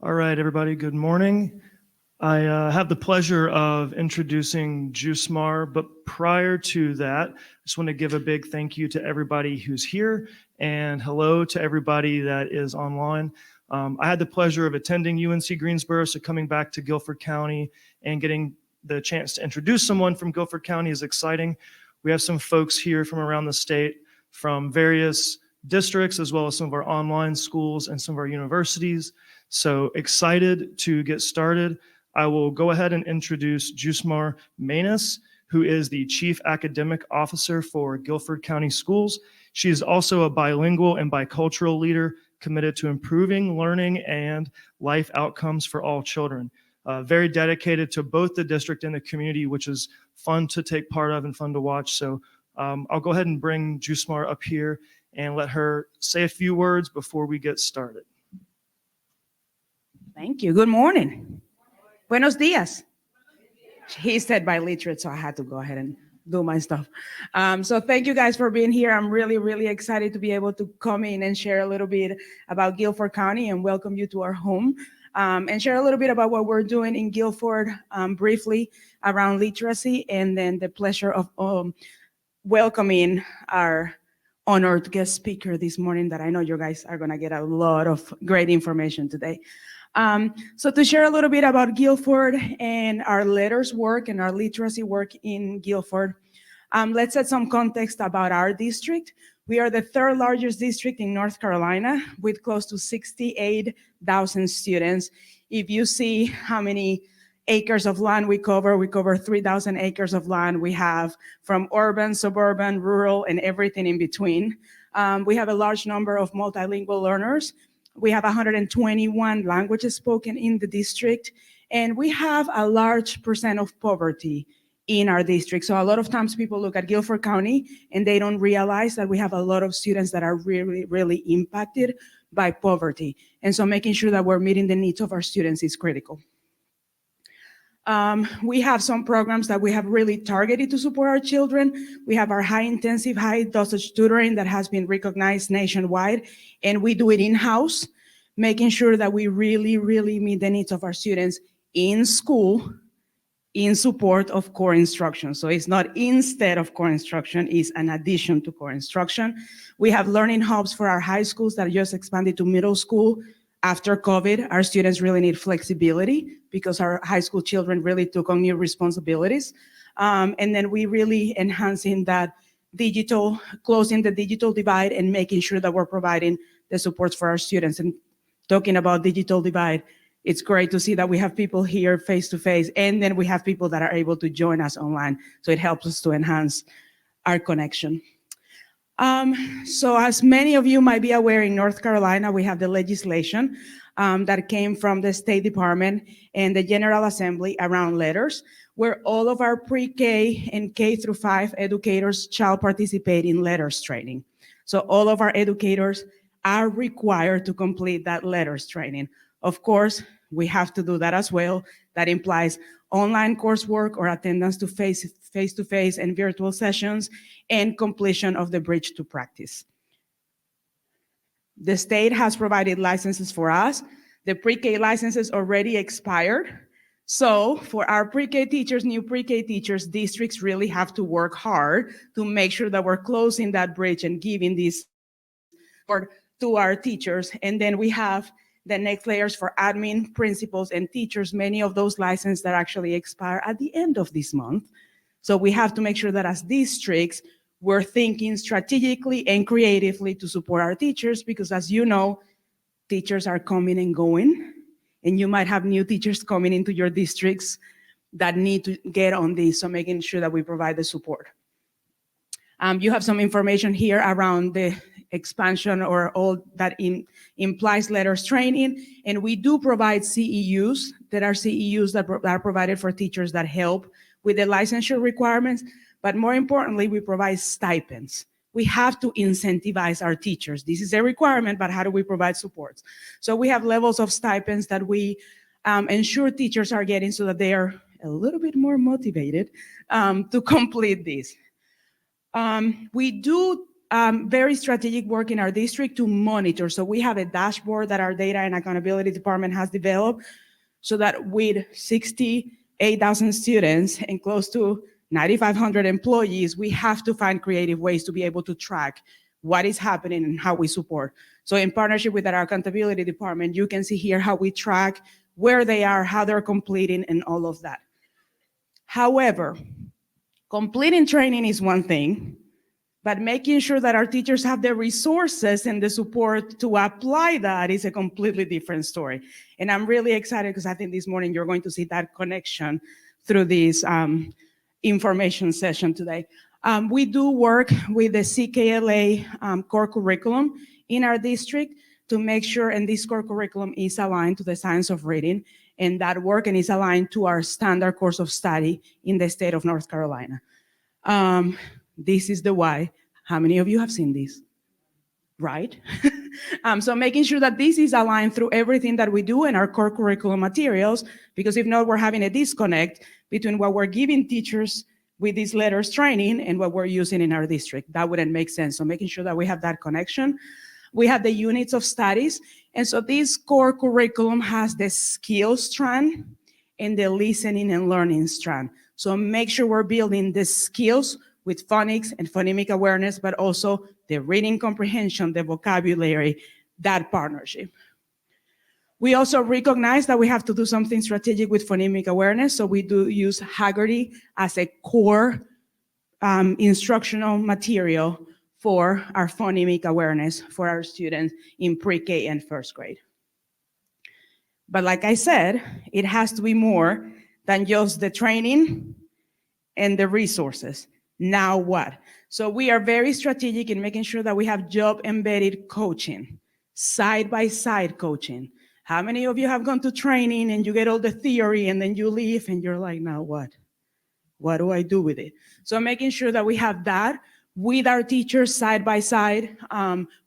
All right, everybody, good morning. I have the pleasure of introducing Jusmar, but prior to that, I just want to give a big thank you to everybody who's here and hello to everybody that is online. I had the pleasure of attending UNC Greensboro, so coming back to Guilford County and getting the chance to introduce someone from Guilford County is exciting. We have some folks here from around the state, from various districts, as well as some of our online schools and some of our universities. So excited to get started. I will go ahead and introduce Jusmar Manus, who is the Chief Academic Officer for Guilford County Schools. She is also a bilingual and bicultural leader committed to improving learning and life outcomes for all children. Very dedicated to both the district and the community, which is fun to take part of and fun to watch. So I'll go ahead and bring Jusmar up here and let her say a few words before we get started. Thank you. Good morning. Buenos dias. He said biliterate, so I had to go ahead and do my stuff. So thank you guys for being here. I'm really, really excited to be able to come in and share a little bit about Guilford County and welcome you to our home and share a little bit about what we're doing in Guilford briefly around literacy, and then the pleasure of welcoming our honored guest speaker this morning that I know you guys are going to get a lot of great information today. So to share a little bit about Guilford and our letters work and our literacy work in Guilford, let's set some context about our district. We are the third largest district in North Carolina with close to 68,000 students. If you see how many acres of land we cover 3,000 acres of land. We have from urban, suburban, rural, and everything in between. We have a large number of multilingual learners. We have 121 languages spoken in the district, and we have a large percent of poverty in our district. So a lot of times people look at Guilford County and they don't realize that we have a lot of students that are really, really impacted by poverty. And so making sure that we're meeting the needs of our students is critical. We have some programs that we have really targeted to support our children. We have our high-intensive, high-dosage tutoring that has been recognized nationwide, and we do it in-house, making sure that we really, really meet the needs of our students in school in support of core instruction. So it's not instead of core instruction, it's an addition to core instruction. We have learning hubs for our high schools that just expanded to middle school. After COVID, our students really need flexibility because our high school children really took on new responsibilities. And then we really enhancing that digital, closing the digital divide and making sure that we're providing the supports for our students. And talking about digital divide, it's great to see that we have people here face to face, and then we have people that are able to join us online. So it helps us to enhance our connection. So as many of you might be aware, in North Carolina, we have the legislation that came from the State Department and the General Assembly around letters, where all of our pre-K and K through 5 educators shall participate in letters training. So all of our educators are required to complete that letters training. Of course, we have to do that as well. That implies online coursework or attendance to face-to-face and virtual sessions, and completion of the bridge to practice. The state has provided licenses for us. The pre-K licenses already expired. So for our pre-K teachers, new pre-K teachers, districts really have to work hard to make sure that we're closing that bridge and giving this support to our teachers. And then we have the next layers for admin, principals, and teachers, many of those licenses that actually expire at the end of this month. So we have to make sure that as districts, we're thinking strategically and creatively to support our teachers, because as you know, teachers are coming and going, and you might have new teachers coming into your districts that need to get on this, so making sure that we provide the support. You have some information here around the expansion or all that implies letters training, and we do provide CEUs. There are CEUs that are provided for teachers that help with the licensure requirements, but more importantly, we provide stipends. We have to incentivize our teachers. This is a requirement, but how do we provide supports? So we have levels of stipends that we ensure teachers are getting so that they are a little bit more motivated to complete this. We do Very strategic work in our district to monitor. So we have a dashboard that our data and accountability department has developed so that with 68,000 students and close to 9,500 employees, we have to find creative ways to be able to track what is happening and how we support. So in partnership with our accountability department, you can see here how we track where they are, how they're completing, and all of that. However, completing training is one thing, but making sure that our teachers have the resources and the support to apply that is a completely different story. And I'm really excited because I think this morning you're going to see that connection through this information session today. We do work with the CKLA core curriculum in our district to make sure, and this core curriculum is aligned to the science of reading, and that work and is aligned to our standard course of study in the state of North Carolina. This is the why. How many of you have seen this? Right? So making sure that this is aligned through everything that we do in our core curriculum materials, because if not, we're having a disconnect between what we're giving teachers with these letters training and what we're using in our district. That wouldn't make sense. So making sure that we have that connection. We have the units of studies. And so this core curriculum has the skills strand and the listening and learning strand. So make sure we're building the skills with phonics and phonemic awareness, but also the reading comprehension, the vocabulary, that partnership. We also recognize that we have to do something strategic with phonemic awareness, so we do use Haggerty as a core instructional material for our phonemic awareness for our students in pre-K and first grade. But like I said, it has to be more than just the training and the resources. Now what? So we are very strategic in making sure that we have job-embedded coaching, side-by-side coaching. How many of you have gone to training and you get all the theory and then you leave and you're like, now what? What do I do with it? So making sure that we have that with our teachers side by side.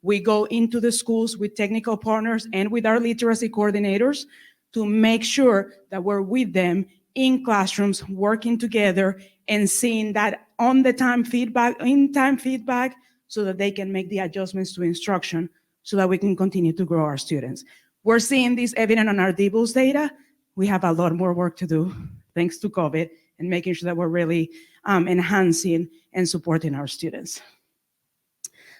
We go into the schools with technical partners and with our literacy coordinators to make sure that we're with them in classrooms, working together and seeing that on-the-time feedback, in-time feedback, so that they can make the adjustments to instruction so that we can continue to grow our students. We're seeing this evident on our DBLS data. We have a lot more work to do, thanks to COVID, and making sure that we're really enhancing and supporting our students.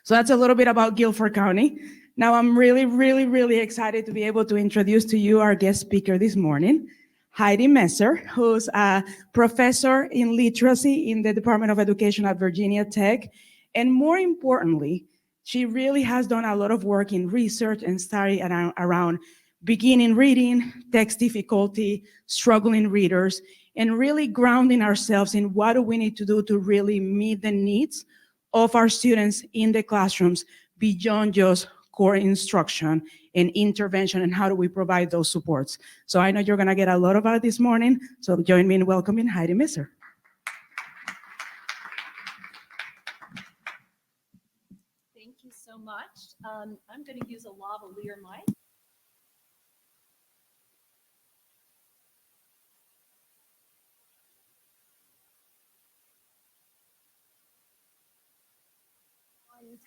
So that's a little bit about Guilford County. Now I'm really excited to be able to introduce to you our guest speaker this morning, Heidi Mesmer, who's a professor in literacy in the Department of Education at Virginia Tech. And more importantly, she really has done a lot of work in research and study around beginning reading, text difficulty, struggling readers, and really grounding ourselves in what do we need to do to really meet the needs of our students in the classrooms beyond just core instruction and intervention, and how do we provide those supports. So I know you're gonna get a lot of that this morning, so join me in welcoming Heidi Mesmer. Thank you so much. I'm gonna use a lavalier mic.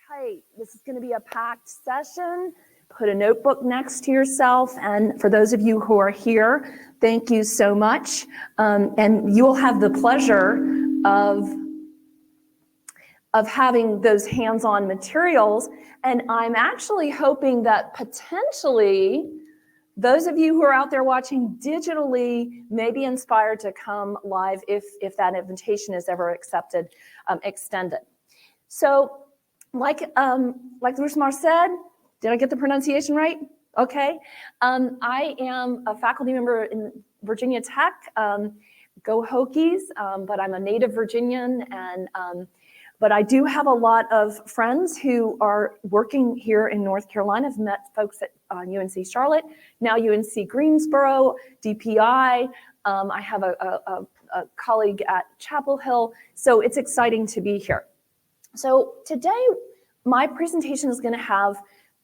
Tight. This is going to be a packed session. Put a notebook next to yourself. And for those of you who are here, thank you so much. And you will have the pleasure of having those hands-on materials. And I'm actually hoping that potentially those of you who are out there watching digitally may be inspired to come live if that invitation is ever extended. So, like Rusmar said, did I get the pronunciation right? Okay. I am a faculty member in Virginia Tech. Go Hokies, but I'm a native Virginian, but I do have a lot of friends who are working here in North Carolina. I've met folks at UNC Charlotte, now UNC Greensboro, DPI. I have a colleague at Chapel Hill, so it's exciting to be here. So today, my presentation is going to have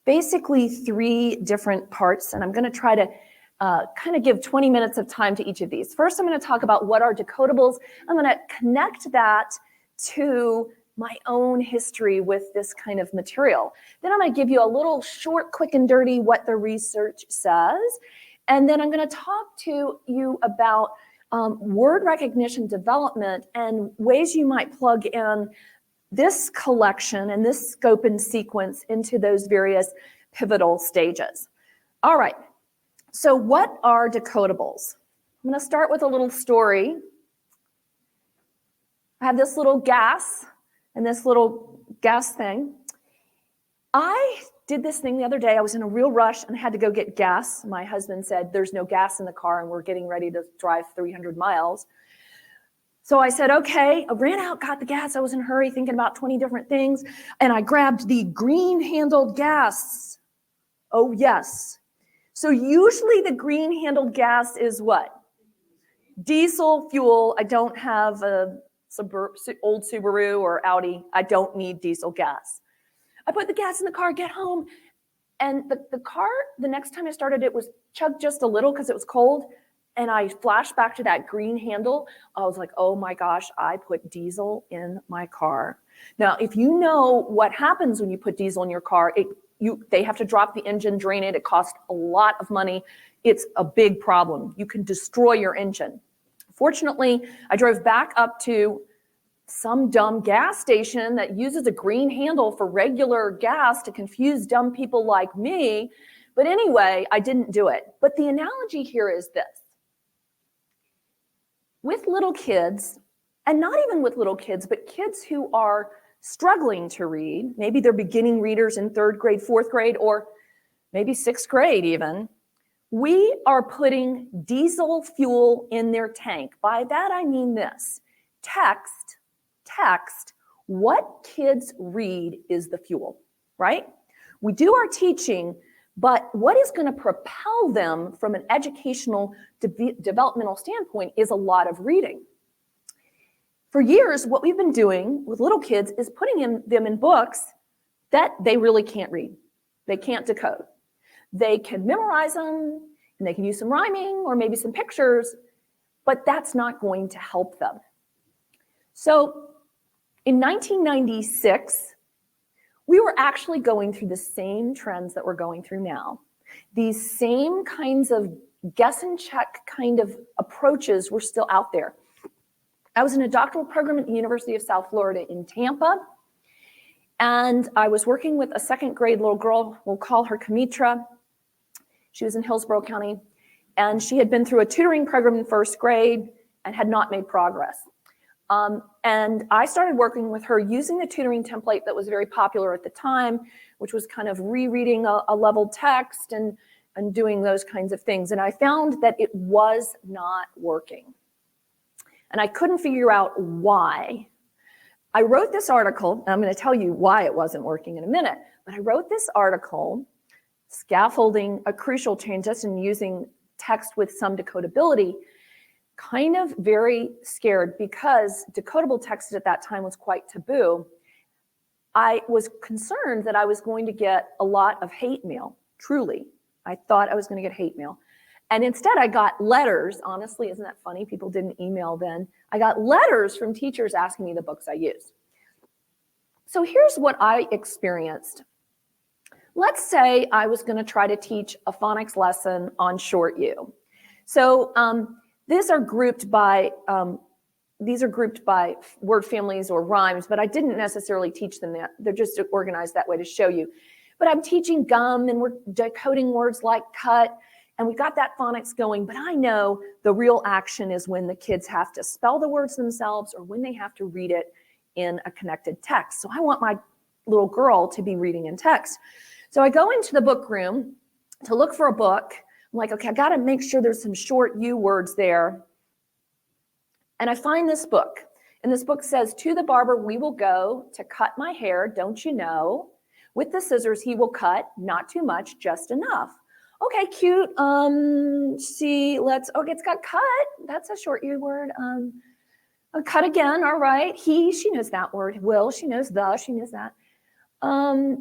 basically 3 different parts, and I'm going to try to kind of give 20 minutes of time to each of these. First, I'm going to talk about what are decodables. I'm going to connect that to my own history with this kind of material. Then I'm going to give you a little short, quick and dirty what the research says. And then I'm going to talk to you about word recognition development and ways you might plug in this collection and this scope and sequence into those various pivotal stages. All right, so what are decodables? I'm going to start with a little story. I have this little gas and this little gas thing. I did this thing the other day. I was in a real rush and I had to go get gas. My husband said, there's no gas in the car and we're getting ready to drive 300 miles. So I said, okay, I ran out, got the gas. I was in a hurry thinking about 20 different things. And I grabbed the green handled gas. Oh, yes. So usually the green handled gas is what? Diesel fuel. I don't have a old Subaru or Audi. I don't need diesel gas. I put the gas in the car, get home. And the car, the next time I started, it was chugged just a little because it was cold. And I flashed back to that green handle. I was like, oh my gosh, I put diesel in my car. Now, if you know what happens when you put diesel in your car, they have to drop the engine, drain it. It costs a lot of money. It's a big problem. You can destroy your engine. Fortunately, I drove back up to some dumb gas station that uses a green handle for regular gas to confuse dumb people like me. But anyway, I didn't do it. But the analogy here is this. With little kids, and not even with little kids, but kids who are struggling to read, maybe they're beginning readers in 3rd grade, 4th grade, or maybe 6th grade even, we are putting diesel fuel in their tank. By that I mean this. Text, what kids read is the fuel, right? We do our teaching, but what is going to propel them from an educational developmental standpoint is a lot of reading. For years, what we've been doing with little kids is putting them in books that they really can't read. They can't decode. They can memorize them, and they can use some rhyming or maybe some pictures, but that's not going to help them. So in 1996, we were actually going through the same trends that we're going through now. These same kinds of guess and check kind of approaches were still out there. I was in a doctoral program at the University of South Florida in Tampa, and I was working with a 2nd grade little girl. We'll call her Kamitra. She was in Hillsborough County, and she had been through a tutoring program in 1st grade and had not made progress. And I started working with her using the tutoring template that was very popular at the time, which was kind of rereading a leveled text and doing those kinds of things. And I found that it was not working. And I couldn't figure out why. I wrote this article, and I'm going to tell you why it wasn't working in a minute, but I wrote this article, Scaffolding a Crucial Transition Using Text with Some Decodability, kind of very scared because decodable text at that time was quite taboo. I was concerned that I was going to get a lot of hate mail, truly. I thought I was going to get hate mail. And instead I got letters. Honestly, isn't that funny? People didn't email then. I got letters from teachers asking me the books I used. So here's what I experienced. Let's say I was going to try to teach a phonics lesson on short U. So these are grouped by word families or rhymes, but I didn't necessarily teach them that. They're just organized that way to show you. But I'm teaching gum, and we're decoding words like cut, and we got that phonics going, but I know the real action is when the kids have to spell the words themselves or when they have to read it in a connected text. So I want my little girl to be reading in text. So I go into the book room to look for a book. I'm like, okay, I got to make sure there's some short U words there. And I find this book. And this book says, to the barber we will go to cut my hair, don't you know? With the scissors he will cut, not too much, just enough. Okay, cute. Okay, it's got cut. That's a short U word. Cut again, all right. She knows that word. Will, she knows she knows that.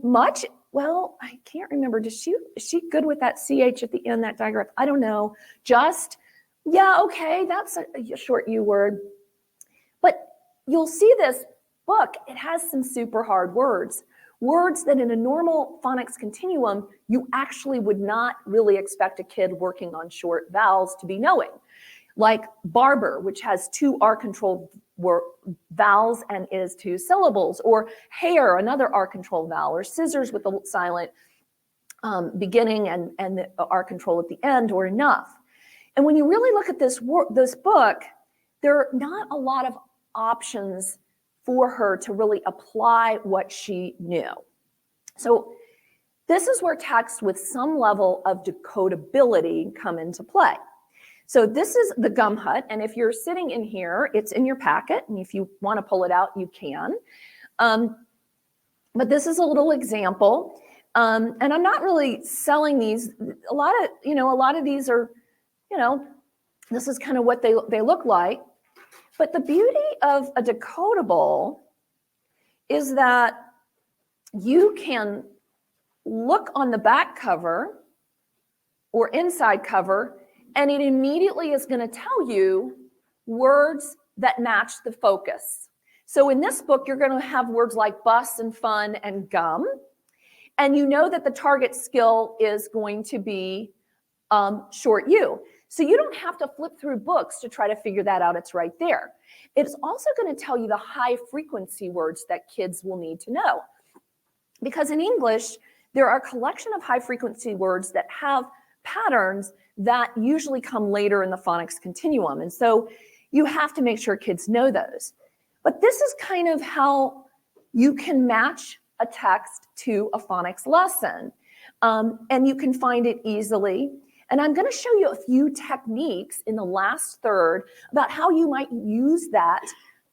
Much, well, I can't remember. Is she good with that CH at the end, that digraph? I don't know. Just, yeah, okay, that's a short U word. But you'll see this book, it has some super hard words. Words that in a normal phonics continuum, you actually would not really expect a kid working on short vowels to be knowing. Like barber, which has 2 R-controlled vowels and is 2 syllables, or hair, another R-controlled vowel, or scissors with a silent beginning and the R-control at the end, or enough. And when you really look at this book, there are not a lot of options for her to really apply what she knew. So this is where texts with some level of decodability come into play. So this is the Gum Hut, and if you're sitting in here, it's in your packet, and if you want to pull it out, you can. But this is a little example, and I'm not really selling these. A lot of these are, this is kind of what they look like. But the beauty of a decodable is that you can look on the back cover or inside cover, and it immediately is going to tell you words that match the focus. So in this book, you're going to have words like bus and fun and gum. And you know that the target skill is going to be short U. So you don't have to flip through books to try to figure that out. It's right there. It's also going to tell you the high frequency words that kids will need to know. Because in English, there are a collection of high frequency words that have patterns that usually come later in the phonics continuum. And so you have to make sure kids know those. But this is kind of how you can match a text to a phonics lesson. And you can find it easily. And I'm going to show you a few techniques in the last third about how you might use that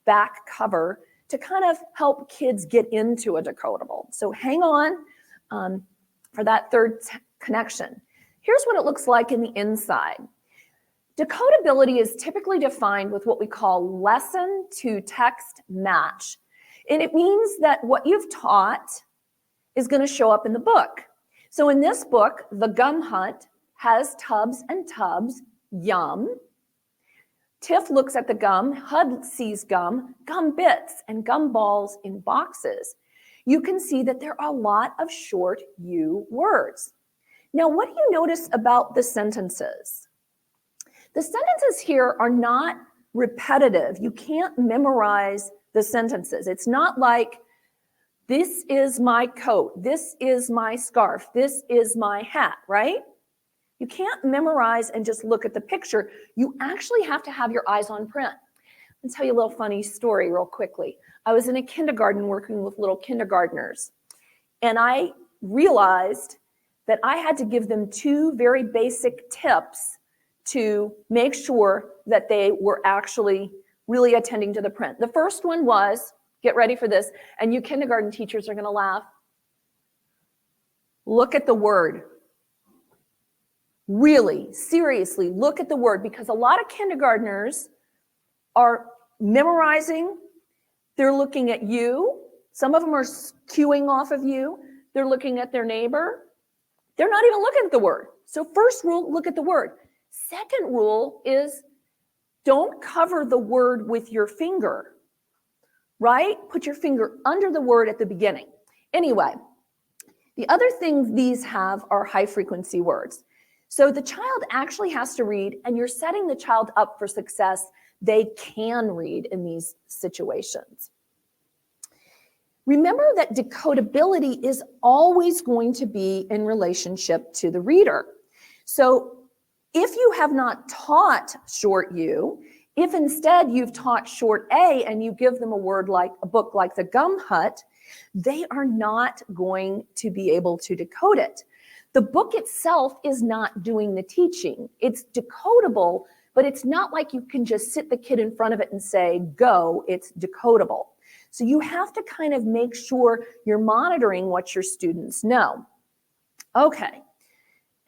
back cover to kind of help kids get into a decodable. So hang on for that third connection. Here's what it looks like in the inside. Decodability is typically defined with what we call lesson to text match. And it means that what you've taught is going to show up in the book. So in this book, The Gum Hunt has tubs and tubs, yum. Tiff looks at the gum, Hud sees gum, gum bits, and gum balls in boxes. You can see that there are a lot of short U words. Now, what do you notice about the sentences? The sentences here are not repetitive. You can't memorize the sentences. It's not like, this is my coat, this is my scarf, this is my hat, right? You can't memorize and just look at the picture. You actually have to have your eyes on print. I'll tell you a little funny story real quickly. I was in a kindergarten working with little kindergartners, and I realized that I had to give them 2 very basic tips to make sure that they were actually really attending to the print. The first one was, get ready for this, and you kindergarten teachers are going to laugh. Look at the word. Really, seriously, look at the word, because a lot of kindergartners are memorizing. They're looking at you. Some of them are cueing off of you. They're looking at their neighbor. They're not even looking at the word. So first rule, look at the word. Second rule is don't cover the word with your finger, right? Put your finger under the word at the beginning. Anyway, the other thing these have are high frequency words. So the child actually has to read, and you're setting the child up for success. They can read in these situations. Remember that decodability is always going to be in relationship to the reader. So if you have not taught short U, if instead you've taught short A and you give them a book like The Gum Hut, they are not going to be able to decode it. The book itself is not doing the teaching. It's decodable, but it's not like you can just sit the kid in front of it and say, go, it's decodable. So you have to kind of make sure you're monitoring what your students know. Okay,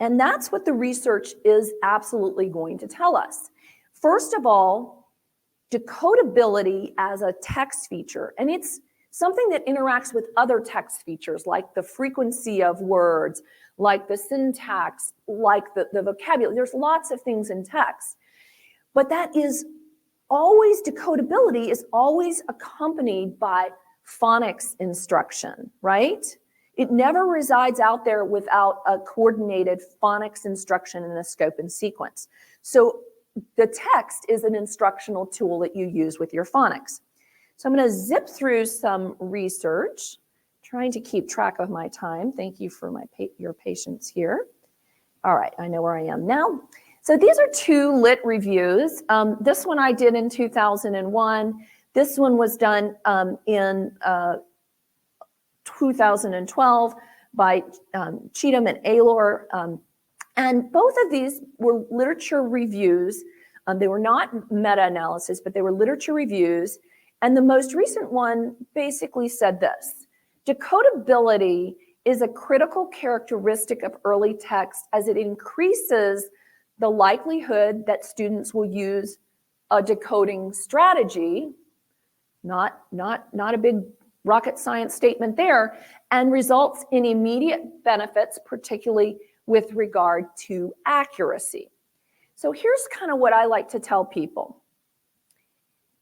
and that's what the research is absolutely going to tell us. First of all, decodability as a text feature, and it's something that interacts with other text features like the frequency of words, like the syntax, like the vocabulary. There's lots of things in text. But that is decodability is always accompanied by phonics instruction, right? It never resides out there without a coordinated phonics instruction in a scope and sequence. So the text is an instructional tool that you use with your phonics. So I'm going to zip through some research, trying to keep track of my time. Thank you for your patience here. All right, I know where I am now. So these are 2 lit reviews. This one I did in 2001. This one was done in 2012 by Cheatham and Aylor. And both of these were literature reviews. They were not meta-analysis, but they were literature reviews. And the most recent one basically said this: decodability is a critical characteristic of early text as it increases the likelihood that students will use a decoding strategy, not a big rocket science statement there, and results in immediate benefits, particularly with regard to accuracy. So here's kind of what I like to tell people.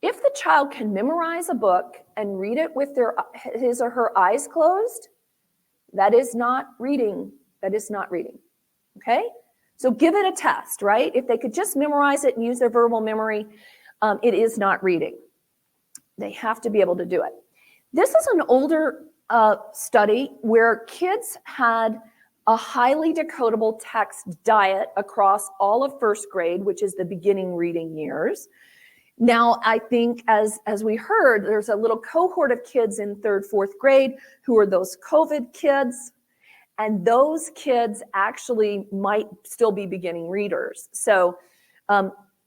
If the child can memorize a book and read it with his or her eyes closed, that is not reading. That is not reading, okay? So give it a test, right? If they could just memorize it and use their verbal memory, it is not reading. They have to be able to do it. This is an older study where kids had a highly decodable text diet across all of first grade, which is the beginning reading years. Now, I think as we heard, there's a little cohort of kids in 3rd, 4th grade who are those COVID kids. And those kids actually might still be beginning readers. So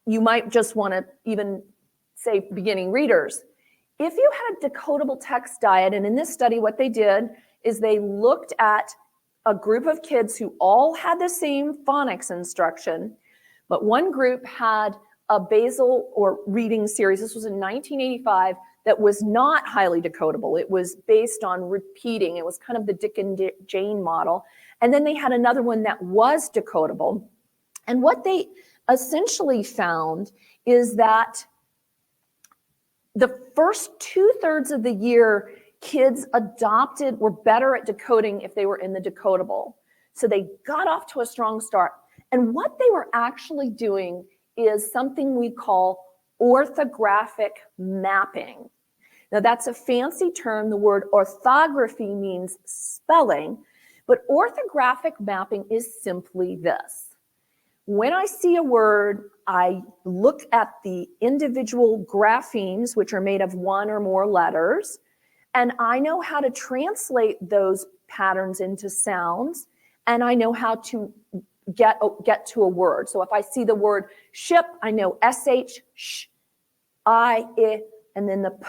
you might just want to even say beginning readers. If you had a decodable text diet, and in this study what they did is they looked at a group of kids who all had the same phonics instruction, but one group had a basal or reading series. This was in 1985. That was not highly decodable. It was based on repeating. It was kind of the Dick and Jane model. And then they had another one that was decodable. And what they essentially found is that the first 2/3 of the year, kids were better at decoding if they were in the decodable. So they got off to a strong start. And what they were actually doing is something we call orthographic mapping. Now that's a fancy term. The word orthography means spelling, but orthographic mapping is simply this. When I see a word, I look at the individual graphemes, which are made of 1 or more letters, and I know how to translate those patterns into sounds, and I know how to get to a word. So if I see the word ship, I know SH, sh, I, and then the p.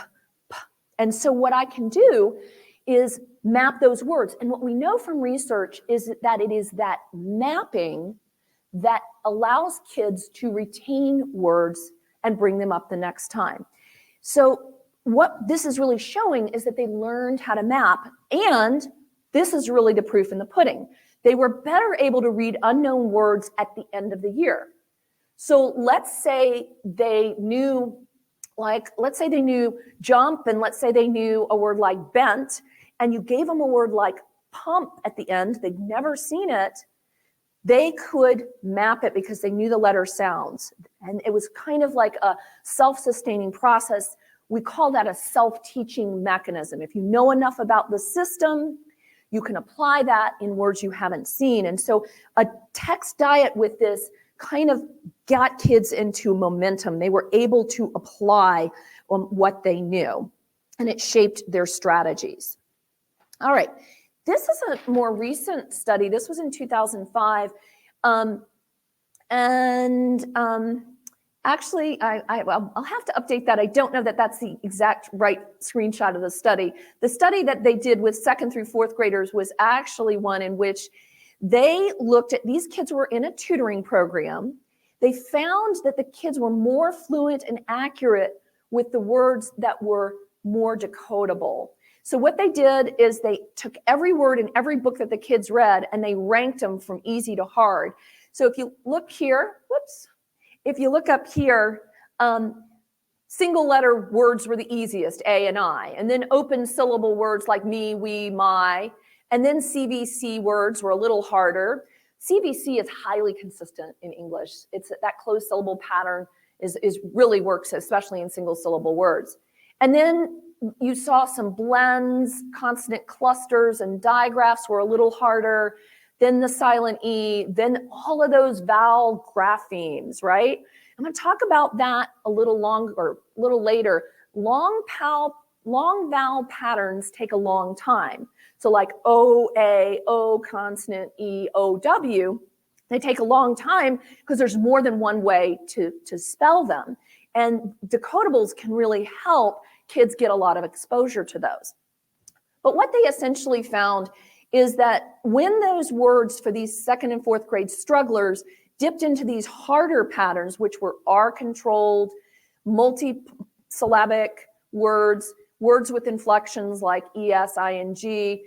And so what I can do is map those words. And what we know from research is that it is that mapping that allows kids to retain words and bring them up the next time. So what this is really showing is that they learned how to map, and this is really the proof in the pudding. They were better able to read unknown words at the end of the year. So let's say they knew, let's say they knew jump, and let's say they knew a word like bent, and you gave them a word like pump at the end, they'd never seen it, they could map it because they knew the letter sounds. And it was kind of like a self-sustaining process. We call that a self-teaching mechanism. If you know enough about the system, you can apply that in words you haven't seen. And so a text diet with this kind of got kids into momentum. They were able to apply what they knew, and it shaped their strategies. All right, this is a more recent study. This was in 2005. Actually, I'll have to update that. I don't know that that's the exact right screenshot of the study. The study that they did with 2nd through 4th graders was actually one in which they looked at, these kids were in a tutoring program. They found that the kids were more fluent and accurate with the words that were more decodable. So what they did is they took every word in every book that the kids read and they ranked them from easy to hard. So if you look here, if you look up here, single letter words were the easiest, A and I, and then open syllable words like me, we, my, and then CVC words were a little harder. CVC is highly consistent in English. It's that closed syllable pattern is really works, especially in single syllable words. And then you saw some blends, consonant clusters and digraphs were a little harder. Then the silent E, then all of those vowel graphemes, right? I'm going to talk about that a little longer, a little later. Long vowel patterns take a long time. So like O, A, O consonant, E, O, W, they take a long time because there's more than one way to spell them. And decodables can really help kids get a lot of exposure to those. But what they essentially found is that when those words for these second and fourth grade strugglers dipped into these harder patterns, which were R-controlled, multi-syllabic words, words with inflections like ES, ING,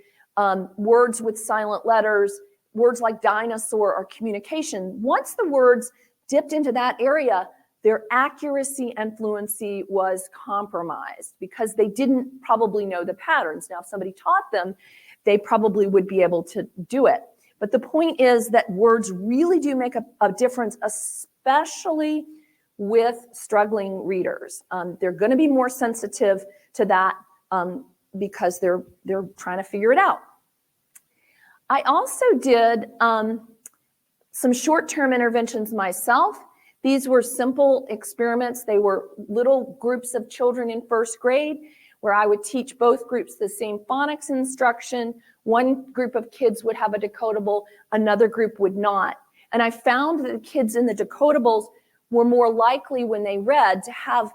words with silent letters, words like dinosaur or communication. Once the words dipped into that area, their accuracy and fluency was compromised because they didn't probably know the patterns. Now, if somebody taught them, they probably would be able to do it. But the point is that words really do make a difference, especially with struggling readers. They're going to be more sensitive to that because they're trying to figure it out. I also did some short-term interventions myself. These were simple experiments. They were little groups of children in first grade where I would teach both groups the same phonics instruction. One group of kids would have a decodable, another group would not. And I found that the kids in the decodables were more likely when they read to have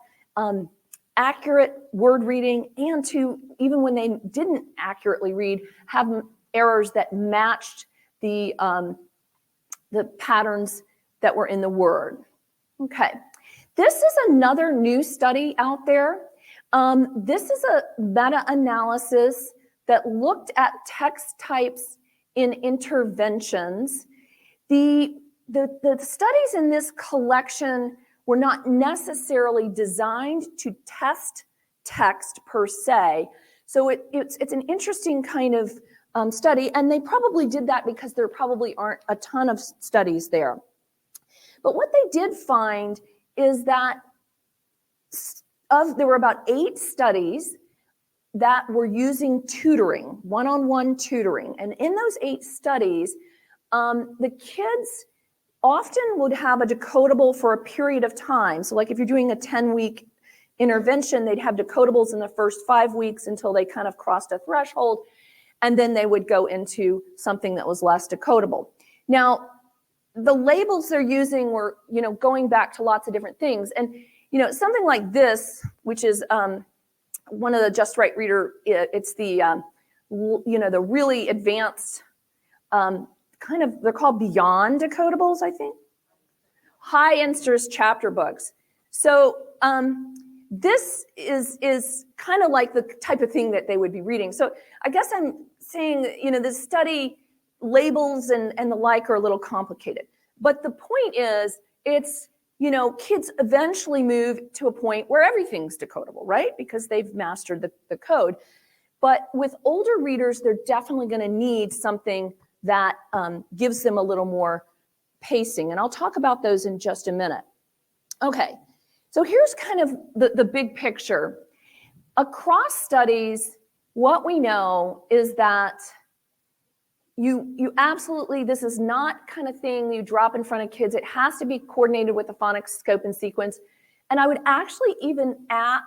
accurate word reading and to, even when they didn't accurately read, have errors that matched the patterns that were in the word. Okay, this is another new study out there. This is a meta-analysis that looked at text types in interventions. The studies in this collection were not necessarily designed to test text per se. So it's an interesting kind of study, and they probably did that because there probably aren't a ton of studies there. But what they did find is that there were about 8 studies that were using tutoring, one-on-one tutoring. And in those 8 studies, the kids often would have a decodable for a period of time. So like if you're doing a 10-week intervention, they'd have decodables in the first 5 weeks until they kind of crossed a threshold, and then they would go into something that was less decodable. Now, the labels they're using were, going back to lots of different things. And, something like this, which is one of the Just Right Reader, it's the, the really advanced they're called beyond decodables, I think. High interest chapter books. So this is kind of like the type of thing that they would be reading. So I guess I'm saying, this study labels and the like are a little complicated. But the point is, it's, kids eventually move to a point where everything's decodable, right? Because they've mastered the code. But with older readers, they're definitely going to need something that gives them a little more pacing. And I'll talk about those in just a minute. Okay, so here's kind of the big picture. Across studies, what we know is that you absolutely, this is not kind of thing you drop in front of kids. It has to be coordinated with the phonics scope and sequence. And I would actually even add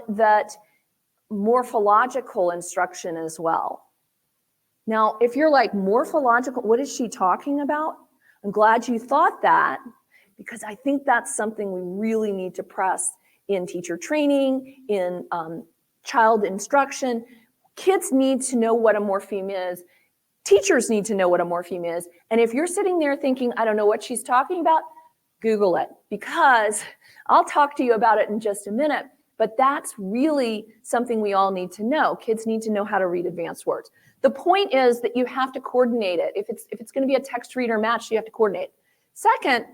that morphological instruction as well. Now, if you're like, morphological, what is she talking about? I'm glad you thought that, because I think that's something we really need to press in teacher training, in child instruction. Kids need to know what a morpheme is. Teachers need to know what a morpheme is. And if you're sitting there thinking, I don't know what she's talking about, Google it, because I'll talk to you about it in just a minute. But that's really something we all need to know. Kids need to know how to read advanced words. The point is that you have to coordinate it. If it's going to be a text reader match, you have to coordinate. Second,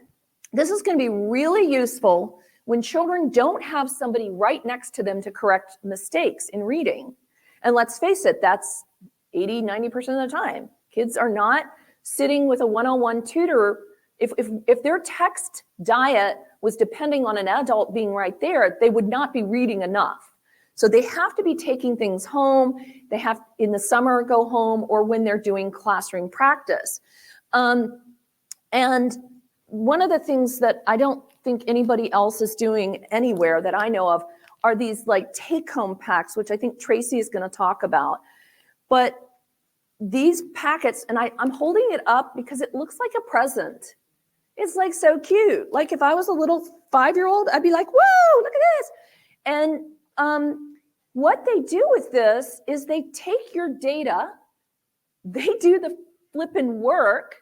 This is going to be really useful when children don't have somebody right next to them to correct mistakes in reading. And let's face it, that's 80-90% of the time. Kids are not sitting with a one-on-one tutor. If their text diet was depending on an adult being right there, they would not be reading enough. So they have to be taking things home. They have, in the summer, go home, or when they're doing classroom practice. And one of the things that I don't think anybody else is doing anywhere that I know of are these like take-home packs, which I think Tracy is going to talk about. But these packets, and I'm holding it up because it looks like a present. It's like so cute. Like if I was a little 5-year-old, I'd be like, whoa, look at this. And what they do with this is they take your data, they do the flippin' work,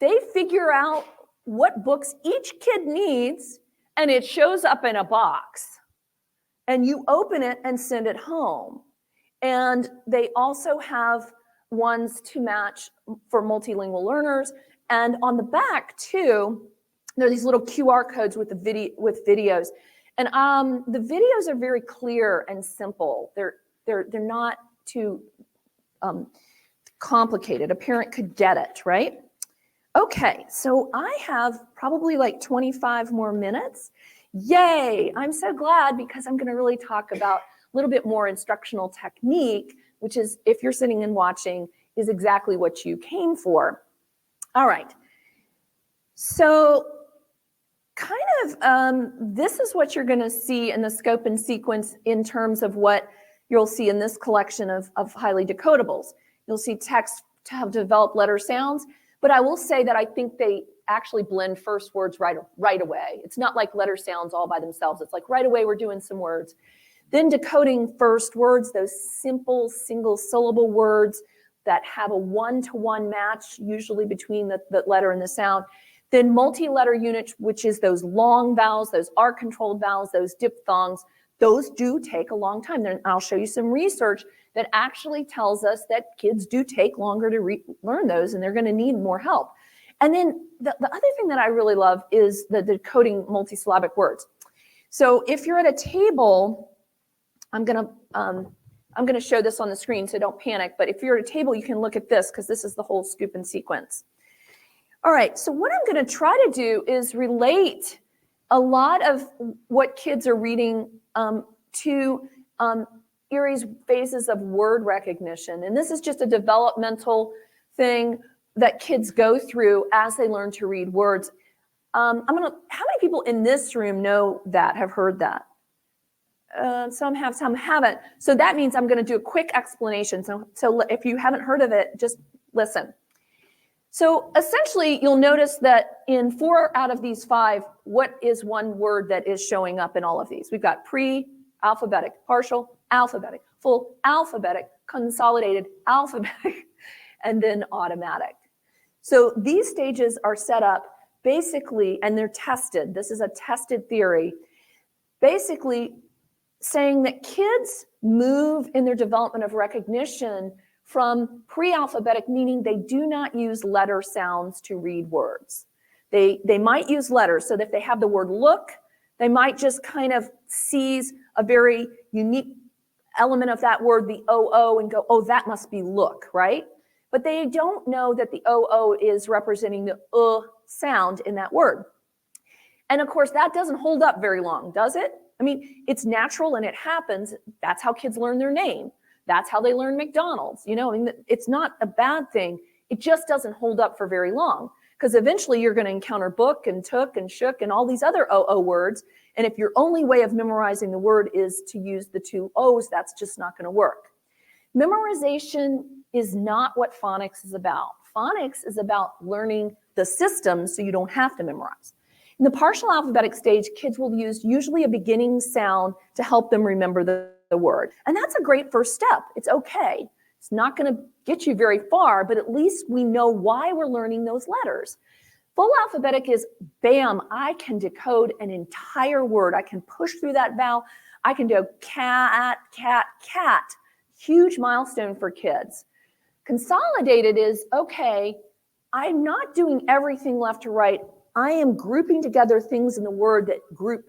they figure out what books each kid needs, and it shows up in a box. And you open it and send it home. And they also have ones to match for multilingual learners. And on the back too, there are these little QR codes with videos. And the videos are very clear and simple. They're not too complicated. A parent could get it, right? Okay, so I have probably like 25 more minutes. Yay, I'm so glad, because I'm gonna really talk about a little bit more instructional technique, which is, if you're sitting and watching, is exactly what you came for. All right, so kind of this is what you're gonna see in the scope and sequence in terms of what you'll see in this collection of highly decodables. You'll see text to have developed letter sounds, but I will say that I think they actually blend first words right away. It's not like letter sounds all by themselves. It's like right away we're doing some words. Then decoding first words, those simple single syllable words that have a one-to-one match, usually between the letter and the sound. Then multi-letter units, which is those long vowels, those R-controlled vowels, those diphthongs. Those do take a long time. And I'll show you some research that actually tells us that kids do take longer to learn those, and they're going to need more help. And then the other thing that I really love is the decoding multisyllabic words. So if you're at a table, I'm going to show this on the screen, so don't panic. But if you're at a table, you can look at this, because this is the whole scoop and sequence. All right, so what I'm going to try to do is relate a lot of what kids are reading to Erie's phases of word recognition. And this is just a developmental thing that kids go through as they learn to read words. How many people in this room know that, have heard that? Some have, some haven't. So that means I'm going to do a quick explanation. So if you haven't heard of it, just listen. So essentially, you'll notice that in 4 out of these 5, what is one word that is showing up in all of these? We've got pre-alphabetic, partial, alphabetic, full, alphabetic, consolidated, alphabetic, and then automatic. So these stages are set up basically, and they're tested. This is a tested theory, basically saying that kids move in their development of recognition from pre-alphabetic, meaning they do not use letter sounds to read words. They might use letters, so that if they have the word look, they might just kind of seize a very unique element of that word, the O-O, and go, oh, that must be look, right? But they don't know that the O-O is representing the sound in that word. And of course, that doesn't hold up very long, does it? I mean, it's natural and it happens. That's how kids learn their name. That's how they learn McDonald's. You know, I mean, it's not a bad thing. It just doesn't hold up for very long, because eventually you're going to encounter book and took and shook and all these other O-O words. And if your only way of memorizing the word is to use the 2 O's, that's just not going to work. Memorization is not what phonics is about. Phonics is about learning the system so you don't have to memorize. In the partial alphabetic stage, kids will use usually a beginning sound to help them remember the word. And that's a great first step. It's okay. It's not going to get you very far, but at least we know why we're learning those letters. Full alphabetic is, bam, I can decode an entire word. I can push through that vowel. I can do cat, cat, cat. Huge milestone for kids. Consolidated is, okay, I'm not doing everything left to right. I am grouping together things in the word that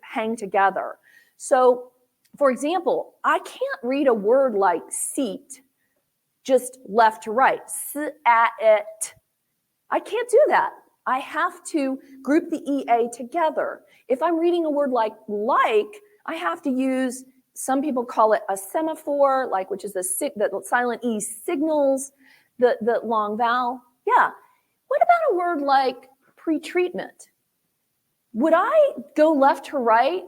hang together. So, for example, I can't read a word like seat just left to right. S-a-it. I can't do that. I have to group the EA together. If I'm reading a word like, I have to use, some people call it a semaphore, like, which is the silent E signals the long vowel. Yeah. What about a word like pre-treatment? Would I go left to right?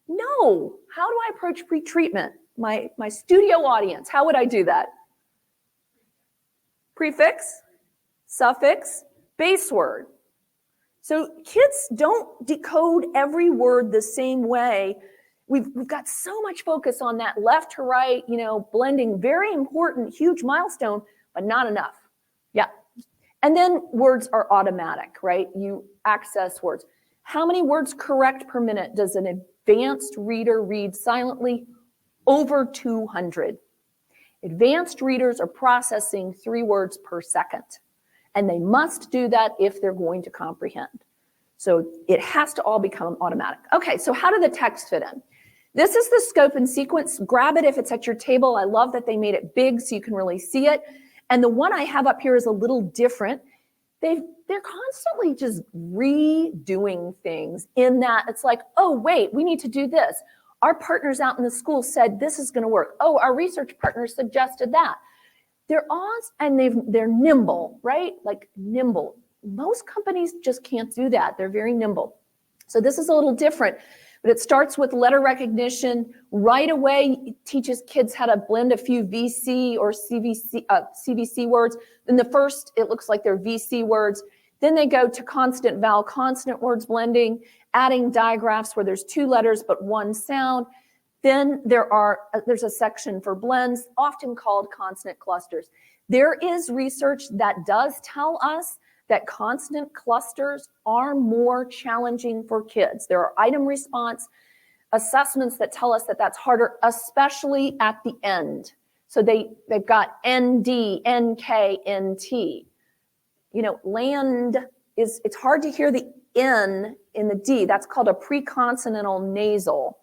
No. How do I approach pre-treatment? My studio audience, how would I do that? Prefix, suffix, base word. So kids don't decode every word the same way. We've got so much focus on that left to right, blending, very important, huge milestone, but not enough. Yeah. And then words are automatic, right? You access words. How many words correct per minute does an advanced reader read silently? Over 200. Advanced readers are processing 3 words per second, and they must do that if they're going to comprehend. So it has to all become automatic. Okay, so how do the text fit in? This is the scope and sequence. Grab it if it's at your table. I love that they made it big so you can really see it. And the one I have up here is a little different. They're constantly just redoing things in that it's like, oh, wait, we need to do this. Our partners out in the school said this is going to work. Oh, our research partners suggested that. They're they're nimble, right? Like nimble. Most companies just can't do that. They're very nimble. So this is a little different, but it starts with letter recognition. Right away, it teaches kids how to blend a few VC or CVC words. Then the first, it looks like they're VC words. Then they go to consonant, vowel, consonant words blending, adding digraphs where there's 2 letters but 1 sound. Then there's a section for blends, often called consonant clusters. There is research that does tell us that consonant clusters are more challenging for kids. There are item response assessments that tell us that that's harder, especially at the end. So they've got ND, NK, NT. Land it's hard to hear the N in the D. That's called a preconsonantal nasal.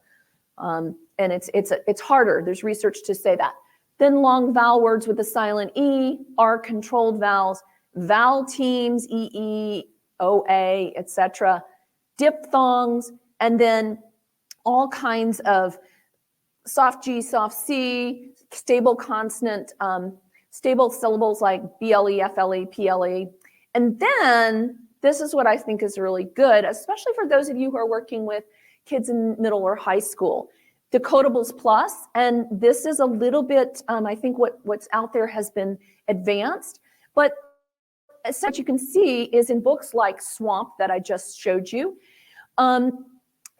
And it's harder. There's research to say that. Then long vowel words with a silent E are controlled vowels. Vowel teams, EE, OA, etc. Diphthongs, and then all kinds of soft G, soft C, stable consonant, stable syllables like BLE, FLE, PLE. And then this is what I think is really good, especially for those of you who are working with kids in middle or high school. Decodables Plus, and this is a little bit, I think what's out there has been advanced, but as you can see is in books like Swamp that I just showed you,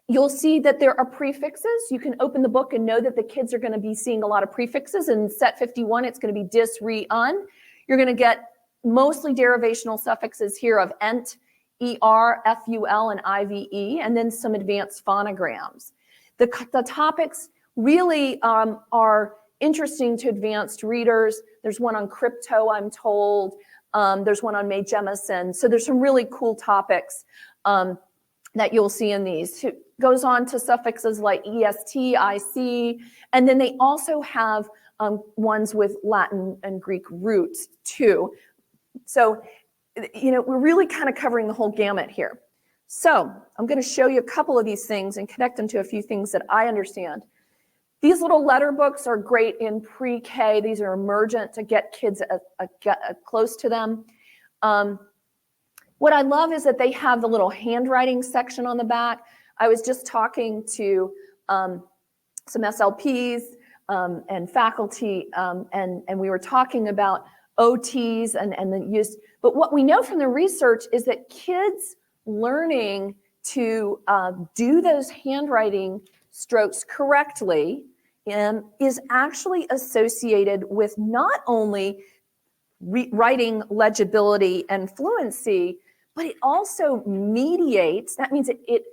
you'll see that there are prefixes. You can open the book and know that the kids are going to be seeing a lot of prefixes. In set 51, it's going to be dis, re, un. You're going to get mostly derivational suffixes here of ent, er, ful, and ive, and then some advanced phonograms. The topics really are interesting to advanced readers. There's one on crypto, I'm told. There's one on Mae Jemison. So there's some really cool topics that you'll see in these. It goes on to suffixes like est, ic, and then they also have ones with Latin and Greek roots too. So, we're really kind of covering the whole gamut here. So I'm going to show you a couple of these things and connect them to a few things that I understand. These little letter books are great in pre-K. These are emergent to get kids close to them. What I love is that they have the little handwriting section on the back. I was just talking to some SLPs and faculty, and we were talking about OTs and the use. But what we know from the research is that kids learning to do those handwriting strokes correctly is actually associated with not only writing legibility and fluency, but it also mediates, that means it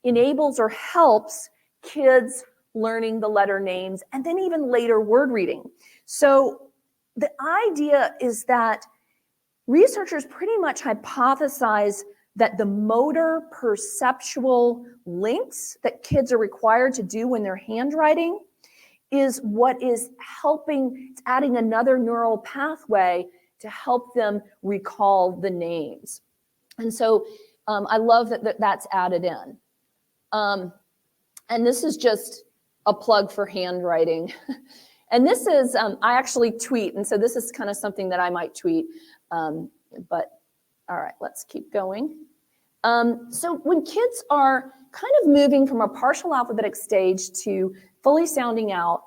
enables or helps kids learning the letter names and then even later word reading. So the idea is that researchers pretty much hypothesize that the motor perceptual links that kids are required to do when they're handwriting is what is helping, it's adding another neural pathway to help them recall the names. And so I love that that's added in. And this is just a plug for handwriting. And this is, I actually tweet, and so this is kind of something that I might tweet. But all right, let's keep going. So when kids are kind of moving from a partial alphabetic stage to fully sounding out,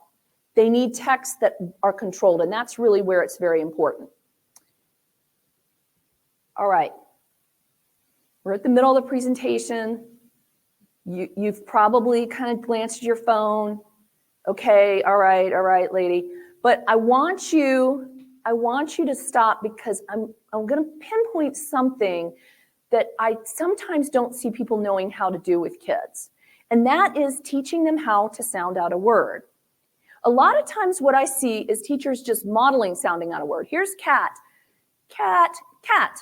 they need texts that are controlled, and that's really where it's very important. All right, we're at the middle of the presentation. You've probably kind of glanced at your phone. Okay, all right, lady. But I want you to stop, because I'm going to pinpoint something that I sometimes don't see people knowing how to do with kids. And that is teaching them how to sound out a word. A lot of times what I see is teachers just modeling sounding out a word. Here's cat, cat, cat.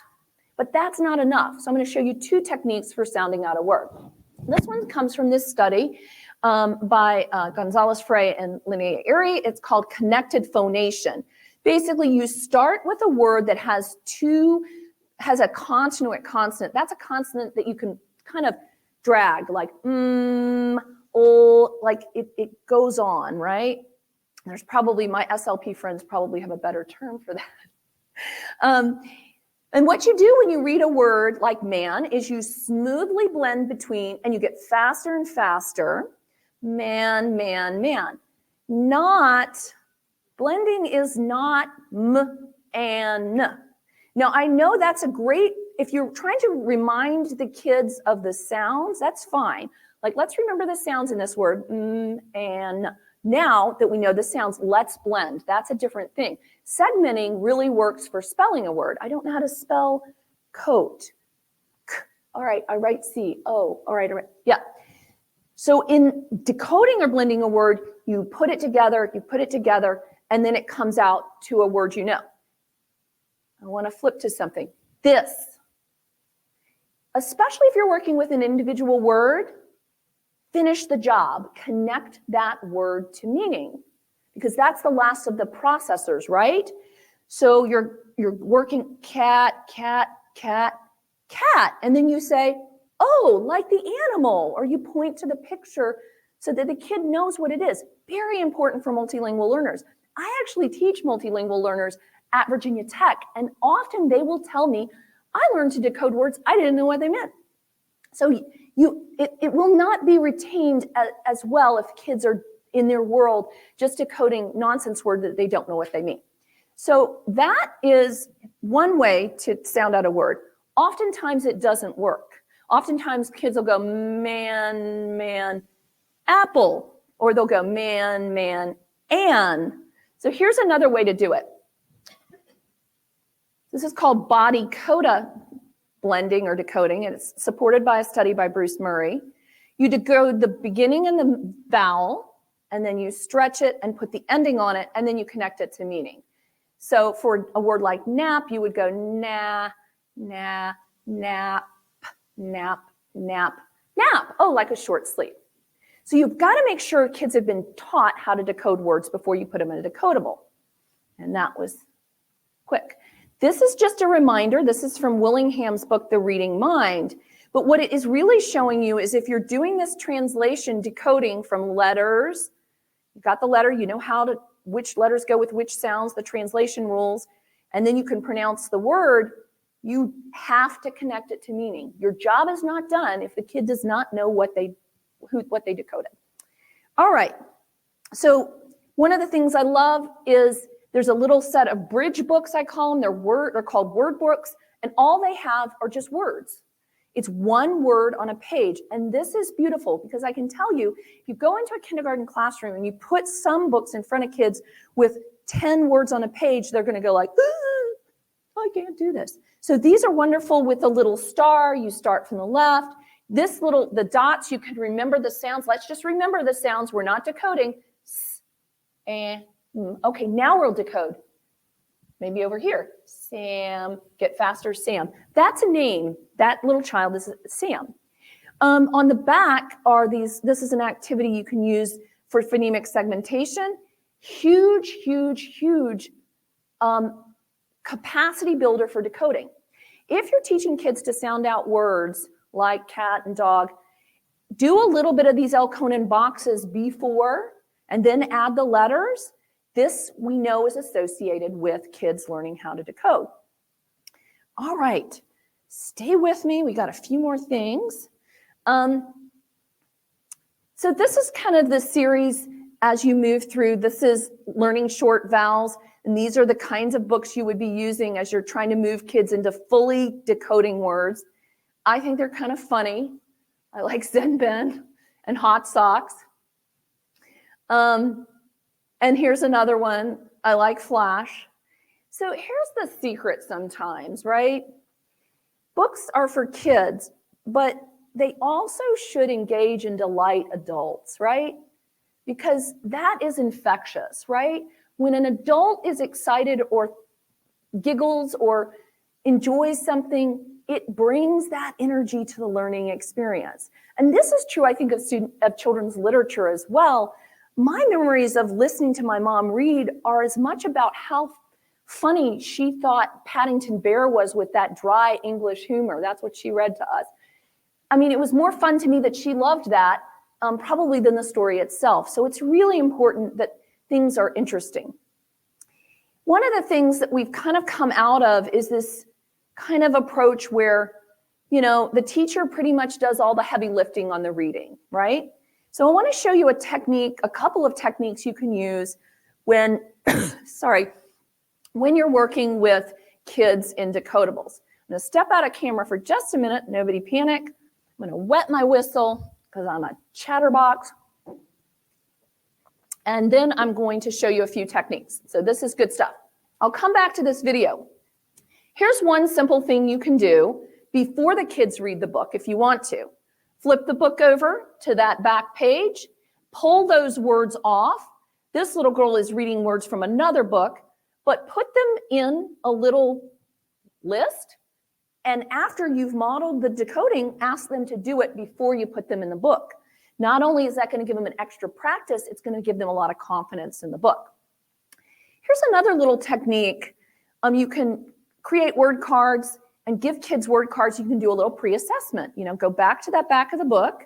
But that's not enough. So I'm going to show you 2 techniques for sounding out a word. This one comes from this study by Gonzalez Frey and Linnea Erie. It's called connected phonation. Basically, you start with a word that has a consonant consonant. That's a consonant that you can kind of drag, like like it goes on, right? There's probably, my SLP friends probably have a better term for that. And what you do when you read a word like man is you smoothly blend between, and you get faster and faster. Man, man, man. Blending is not m and n. Now, I know that's a great, if you're trying to remind the kids of the sounds, that's fine. Like, let's remember the sounds in this word, and n. Now that we know the sounds, let's blend. That's a different thing. Segmenting really works for spelling a word. I don't know how to spell coat. All right, I write C. Oh, all right. Yeah. So in decoding or blending a word, you put it together, and then it comes out to a word you know. I want to flip to something. This. Especially if you're working with an individual word, finish the job. Connect that word to meaning, because that's the last of the processors, right? So you're working cat, cat, cat, cat, and then you say, oh, like the animal, or you point to the picture so that the kid knows what it is. Very important for multilingual learners. I actually teach multilingual learners at Virginia Tech, and often they will tell me, I learned to decode words, I didn't know what they meant. So it will not be retained as well if kids are in their world just decoding nonsense words that they don't know what they mean. So that is one way to sound out a word. Oftentimes it doesn't work. Oftentimes kids will go man, man, apple, or they'll go man, man, an. So here's another way to do it. This is called body coda blending or decoding, and it's supported by a study by Bruce Murray. You decode the beginning and the vowel, and then you stretch it and put the ending on it, and then you connect it to meaning. So for a word like nap, you would go na, na, nap, nap, nap, nap. Oh, like a short sleep. So you've got to make sure kids have been taught how to decode words before you put them in a decodable. And that was quick. This is just a reminder. This is from Willingham's book, The Reading Mind. But what it is really showing you is if you're doing this translation decoding from letters, you've got the letter, you know which letters go with which sounds, the translation rules, and then you can pronounce the word, you have to connect it to meaning. Your job is not done if the kid does not know what they decoded. All right. So one of the things I love is there's a little set of bridge books, I call them. They're called word books, and all they have are just words. It's one word on a page, and this is beautiful because I can tell you, if you go into a kindergarten classroom and you put some books in front of kids with 10 words on a page, they're going to go like, I can't do this. So these are wonderful with a little star. You start from the left. The dots, you can remember the sounds. Let's just remember the sounds. We're not decoding. S, and. Okay, now we'll decode. Maybe over here, Sam, get faster, Sam. That's a name. That little child is Sam. On the back are these, this is an activity you can use for phonemic segmentation. Huge, huge, huge capacity builder for decoding. If you're teaching kids to sound out words like cat and dog, do a little bit of these Elkonin boxes before and then add the letters. This we know is associated with kids learning how to decode. All right, stay with me. We got a few more things. So this is kind of the series as you move through. This is learning short vowels, and these are the kinds of books you would be using as you're trying to move kids into fully decoding words. I think they're kind of funny. I like Zen Ben and Hot Socks. And here's another one. I like Flash. So here's the secret sometimes, right? Books are for kids, but they also should engage and delight adults, right? Because that is infectious, right? When an adult is excited or giggles or enjoys something, it brings that energy to the learning experience. And this is true, I think, of children's literature as well. My memories of listening to my mom read are as much about how funny she thought Paddington Bear was with that dry English humor. That's what she read to us. I mean, it was more fun to me that she loved that probably than the story itself. So it's really important that things are interesting. One of the things that we've kind of come out of is this kind of approach where, you know, the teacher pretty much does all the heavy lifting on the reading, right? So I want to show you a technique, a couple of techniques you can use when, when you're working with kids in decodables. I'm going to step out of camera for just a minute. Nobody panic. I'm going to wet my whistle because I'm a chatterbox. And then I'm going to show you a few techniques. So this is good stuff. I'll come back to this video. Here's one simple thing you can do before the kids read the book if you want to. Flip the book over to that back page, pull those words off. This little girl is reading words from another book, but put them in a little list. And after you've modeled the decoding, ask them to do it before you put them in the book. Not only is that going to give them an extra practice, it's going to give them a lot of confidence in the book. Here's another little technique. You can create word cards and give kids word cards. You can do a little pre-assessment. You know, go back to that back of the book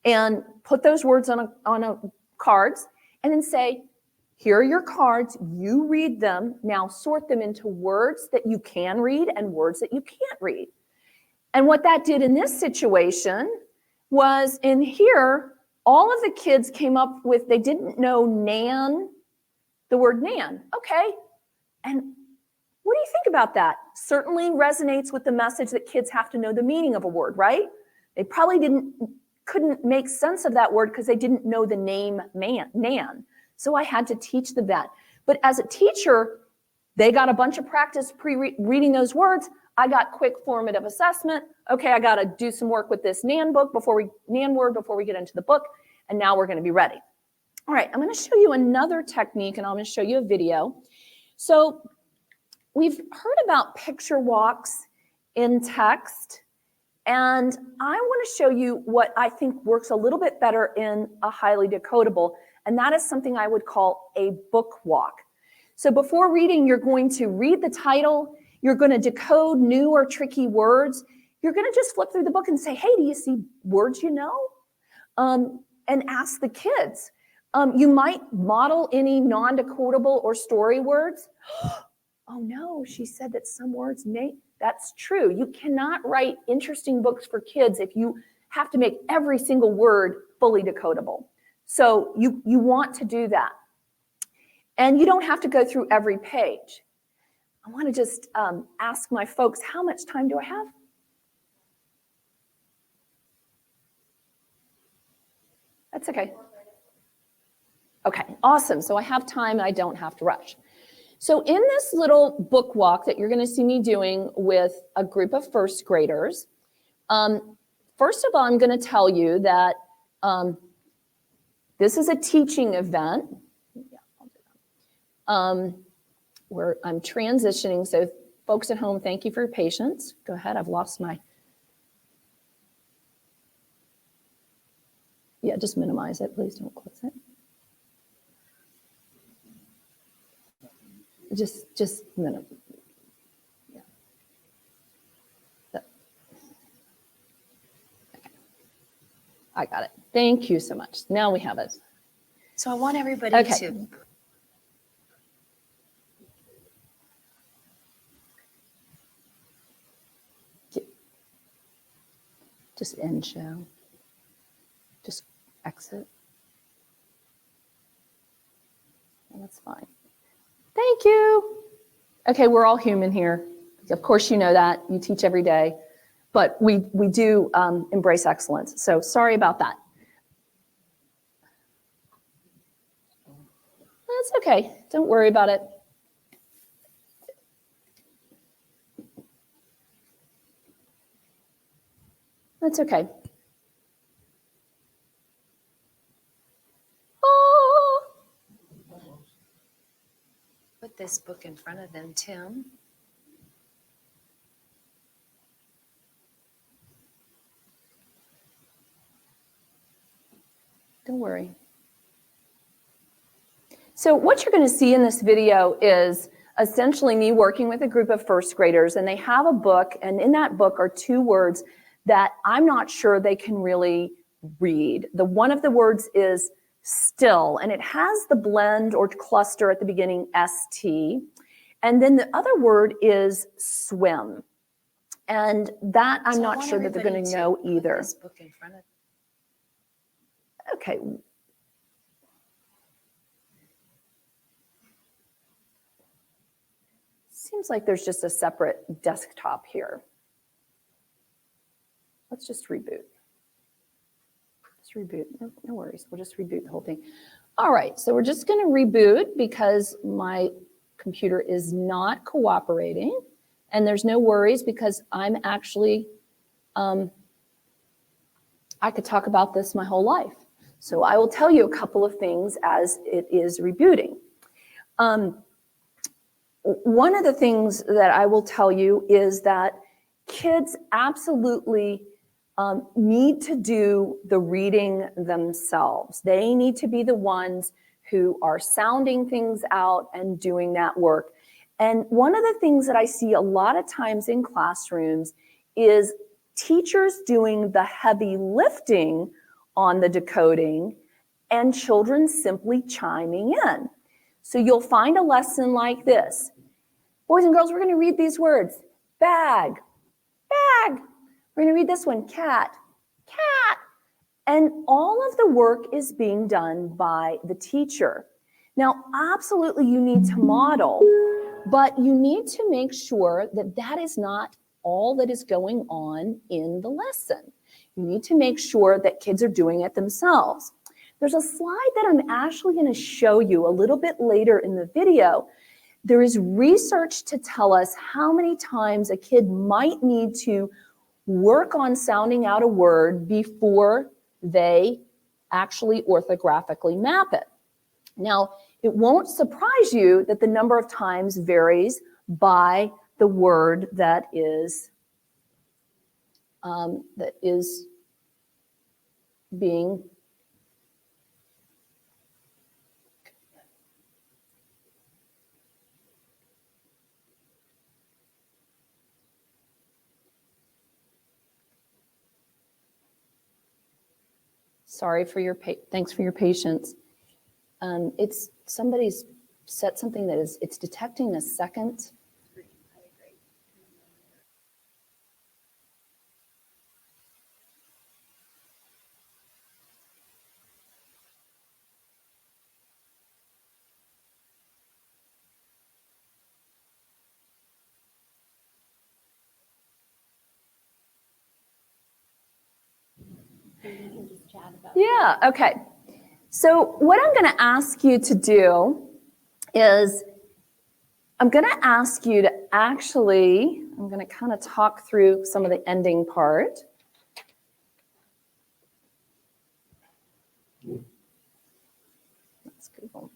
and put those words on cards and then say, here are your cards, you read them, now sort them into words that you can read and words that you can't read. And what that did in this situation was in here, all of the kids came up with, they didn't know Nan, the word Nan. Okay, and what do you think about that? Certainly resonates with the message that kids have to know the meaning of a word, right? They probably couldn't make sense of that word because they didn't know the name Nan. So I had to teach them that. But as a teacher, they got a bunch of practice pre-reading those words. I got quick formative assessment. Okay, I got to do some work with this Nan word before we get into the book. And now we're going to be ready. All right, I'm going to show you another technique, and I'm going to show you a video. So we've heard about picture walks in text, and I want to show you what I think works a little bit better in a highly decodable, and that is something I would call a book walk. So before reading, you're going to read the title, you're going to decode new or tricky words, you're going to just flip through the book and say, hey, do you see words you know? And ask the kids. You might model any non-decodable or story words. Oh no, she said that some words may, that's true. You cannot write interesting books for kids if you have to make every single word fully decodable. So you want to do that. And you don't have to go through every page. I want to just ask my folks, how much time do I have? That's okay. Okay, awesome. So I have time and I don't have to rush. So in this little book walk that you're going to see me doing with a group of first graders, first of all, I'm going to tell you that this is a teaching event. I'm transitioning. So folks at home, thank you for your patience. Go ahead. I've lost my. Yeah, just minimize it. Please don't close it. Just minimize. Yeah. Okay. I got it. Thank you so much. Now we have it. So I want everybody Okay. to Just end show. Just exit. And that's fine. Thank you. Okay, we're all human here. Of course you know that. You teach every day. But we do embrace excellence. So sorry about that. That's okay. Don't worry about it. That's okay. Oh. put this book in front of them, Tim. Don't worry. So what you're going to see in this video is essentially me working with a group of first graders, and they have a book, and in that book are two words that I'm not sure they can really read. One of the words is still, and it has the blend or cluster at the beginning, ST, and then the other word is swim. And that I'm So I not want sure that they're going everybody to know put either. This book in front of Okay. Seems like there's just a separate desktop here. Let's just reboot. Just reboot. No worries. We'll just reboot the whole thing. All right. So we're just going to reboot because my computer is not cooperating. And there's no worries because I'm actually, I could talk about this my whole life. So I will tell you a couple of things as it is rebooting. One of the things that I will tell you is that kids absolutely need to do the reading themselves. They need to be the ones who are sounding things out and doing that work. And one of the things that I see a lot of times in classrooms is teachers doing the heavy lifting on the decoding and children simply chiming in. So you'll find a lesson like this. Boys and girls, we're going to read these words. Bag, bag. We're going to read this one, cat, cat. And all of the work is being done by the teacher. Now, absolutely you need to model, but you need to make sure that that is not all that is going on in the lesson. You need to make sure that kids are doing it themselves. There's a slide that I'm actually going to show you a little bit later in the video. There is research to tell us how many times a kid might need to work on sounding out a word before they actually orthographically map it. Now, it won't surprise you that the number of times varies by the word that is being thanks for your patience. It's somebody's set something that is, it's detecting a second. Yeah, okay. So what I'm going to ask you to do is I'm going to ask you to actually, I'm going to kind of talk through some of the ending part. Let's Google.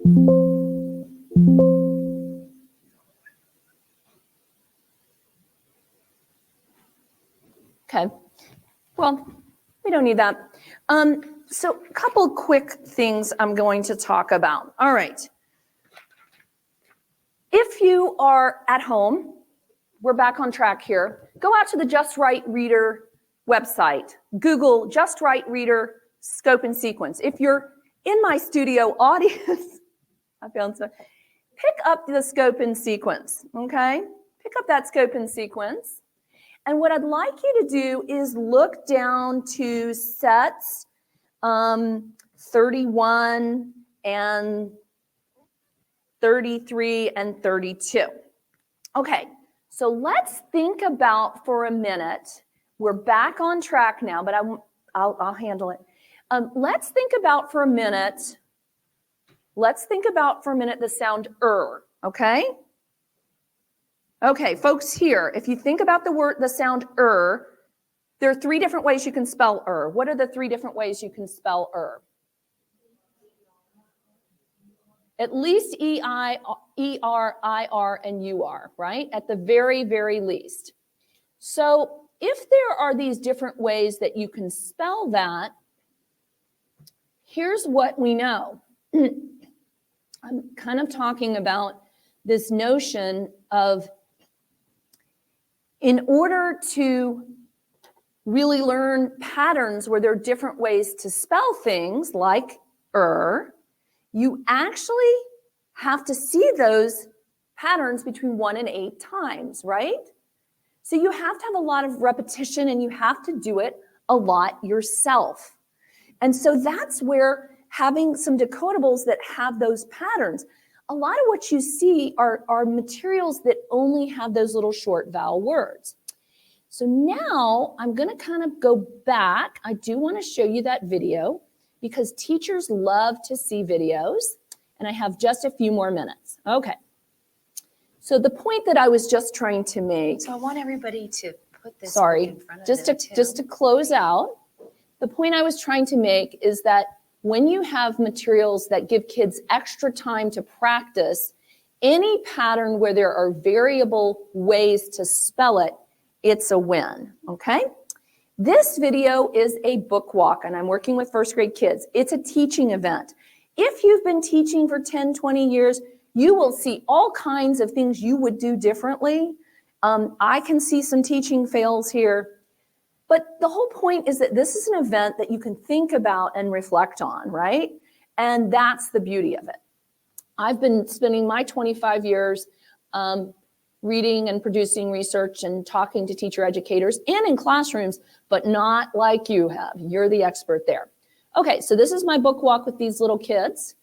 Okay, well, we don't need that. So a couple quick things I'm going to talk about. All right. If you are at home, we're back on track here. Go out to the Just Right Reader website. Google Just Right Reader scope and sequence. If you're in my studio audience, I found so. Pick up the scope and sequence, okay? Pick up that scope and sequence. And what I'd like you to do is look down to sets 31 and 33 and 32. Okay, so let's think about for a minute. We're back on track now, but I'll handle it. Let's think about for a minute. Let's think about for a minute the sound okay? Okay, folks here, if you think about the sound there are 3 different ways you can spell What are the 3 different ways you can spell At least E-R, I-R, and U-R, right? At the very, very least. So if there are these different ways that you can spell that, here's what we know. I'm kind of talking about this notion of, in order to really learn patterns where there are different ways to spell things like you actually have to see those patterns between 1 and 8 times, right? So you have to have a lot of repetition and you have to do it a lot yourself. And so that's where having some decodables that have those patterns, a lot of what you see are materials that only have those little short vowel words. So now I'm going to kind of go back. I do want to show you that video because teachers love to see videos, and I have just a few more minutes. Okay. So the point that I was just trying to make. So I want everybody to put this Sorry, in front of just them to close out. The point I was trying to make is that when you have materials that give kids extra time to practice, any pattern where there are variable ways to spell it, it's a win, okay? This video is a book walk, and I'm working with first grade kids. It's a teaching event. If you've been teaching for 10, 20 years, you will see all kinds of things you would do differently. I can see some teaching fails here. But the whole point is that this is an event that you can think about and reflect on, right? And that's the beauty of it. I've been spending my 25 years reading and producing research and talking to teacher educators and in classrooms, but not like you have. You're the expert there. Okay, so this is my book walk with these little kids.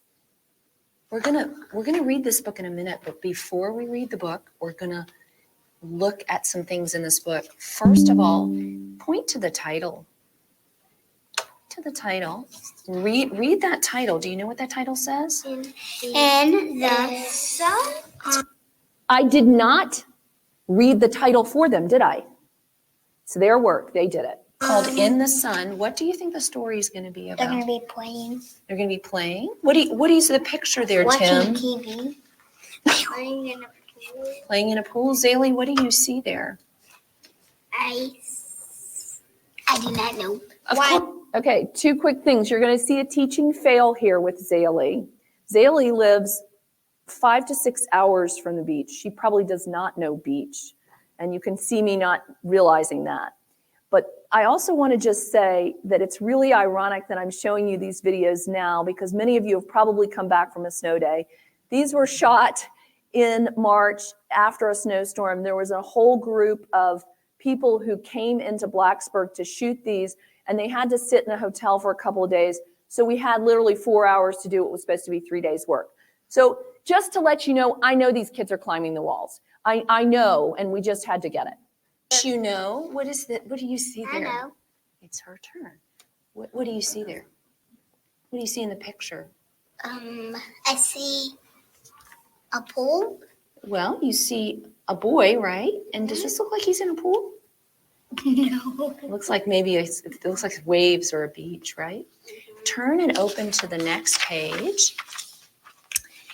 We're gonna read this book in a minute, but before we read the book, we're gonna look at some things in this book. First of all, point to the title. To the title. Read that title. Do you know what that title says? In the sun. I did not read the title for them, did I? It's their work. They did it. Called In the Sun. What do you think the story is going to be about? They're going to be playing. They're going to be playing? What do you see the picture there, Watching Tim? TV. Playing in a pool. Playing in a pool. Zaylee, what do you see there? I do not know. Okay, 2 quick things. You're going to see a teaching fail here with Zaylee. Zaylee lives 5 to 6 hours from the beach. She probably does not know beach. And you can see me not realizing that. But I also want to just say that it's really ironic that I'm showing you these videos now because many of you have probably come back from a snow day. These were shot in March after a snowstorm. There was a whole group of people who came into Blacksburg to shoot these, and they had to sit in a hotel for a couple of days. So we had literally 4 hours to do what was supposed to be 3 days' work. So just to let you know, I know these kids are climbing the walls. I know, and we just had to get it. You know, what do you see there? I know. It's her turn. What do you see there? What do you see in the picture? I see a pool. Well, you see a boy, right? And does this look like he's in a pool? No. It looks like it looks like waves or a beach, right? Turn and open to the next page.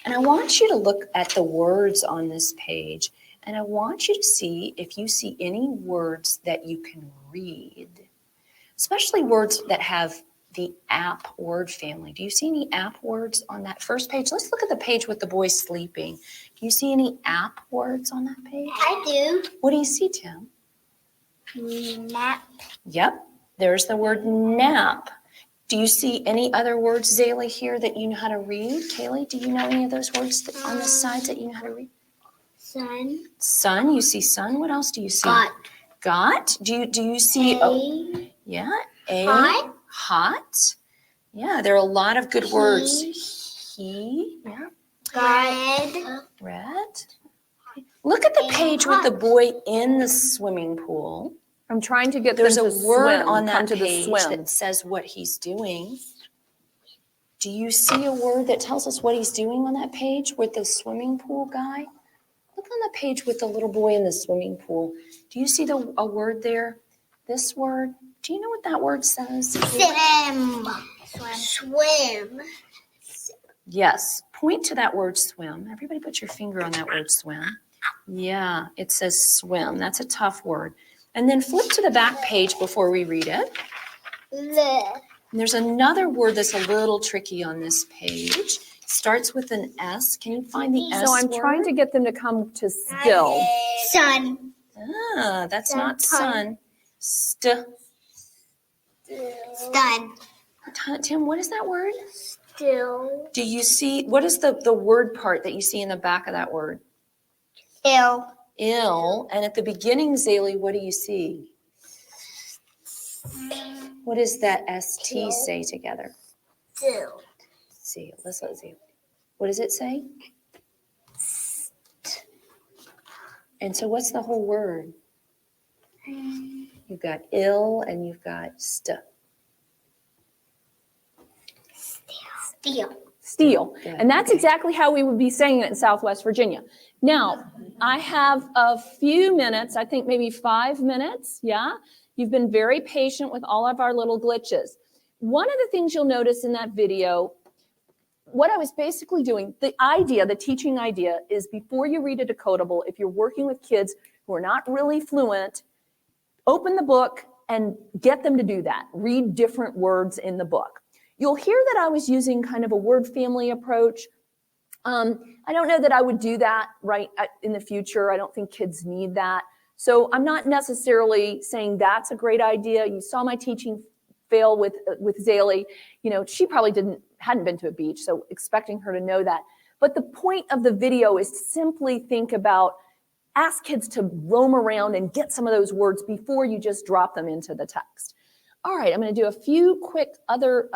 And I want you to look at the words on this page, and I want you to see if you see any words that you can read, especially words that have the app word family. Do you see any app words on that first page? Let's look at the page with the boy sleeping. Do you see any app words on that page? I do. What do you see, Tim? Nap. Yep, there's the word nap. Do you see any other words, Zaylee, here that you know how to read? Kaylee, do you know any of those words on the sides that you know how to read? Sun. Sun, you see sun. What else do you see? Got. Got. Do you see? A. Yeah. A. Hot. Hot. Yeah, there are a lot of good words. He. Yeah. Red. Red. Look at the page with the boy in the swimming pool. I'm trying to get There's them a to word swim, on come that to the page swim. that says what he's doing. Do you see a word that tells us what he's doing on that page with the swimming pool guy? Look on the page with the little boy in the swimming pool. Do you see a word there? This word? Do you know what that word says? Swim. Swim. Yes. Point to that word swim. Everybody put your finger on that word swim. Yeah, it says swim. That's a tough word. And then flip to the back page before we read it. The. And there's another word that's a little tricky on this page. Starts with an S. Can you find the S So I'm word? trying to get them to come to still. Sun. Ah, that's not sun. Stun. Tim, what is that word? Still. Do you see, what is the word part that you see in the back of that word? Ill. Ill. And at the beginning, Zaylee, what do you see? What does that ST say together? Still. Let's see. Let's see. What does it say? And so what's the whole word? You've got ill and you've got st. Steel. Steel. Good. And that's Okay. exactly how we would be saying it in Southwest Virginia. Now, I have a few minutes, I think maybe 5 minutes. Yeah. You've been very patient with all of our little glitches. One of the things you'll notice in that video, what I was basically doing, the teaching idea is before you read a decodable, if you're working with kids who are not really fluent, open the book and get them to do that. Read different words in the book. You'll hear that I was using kind of a word family approach. I don't know that I would do that right in the future. I don't think kids need that. So I'm not necessarily saying that's a great idea. You saw my teaching fail with Zaylee. You know, she probably hadn't been to a beach, so expecting her to know that. But the point of the video is to simply think about, ask kids to roam around and get some of those words before you just drop them into the text. All right, I'm going to do a few quick other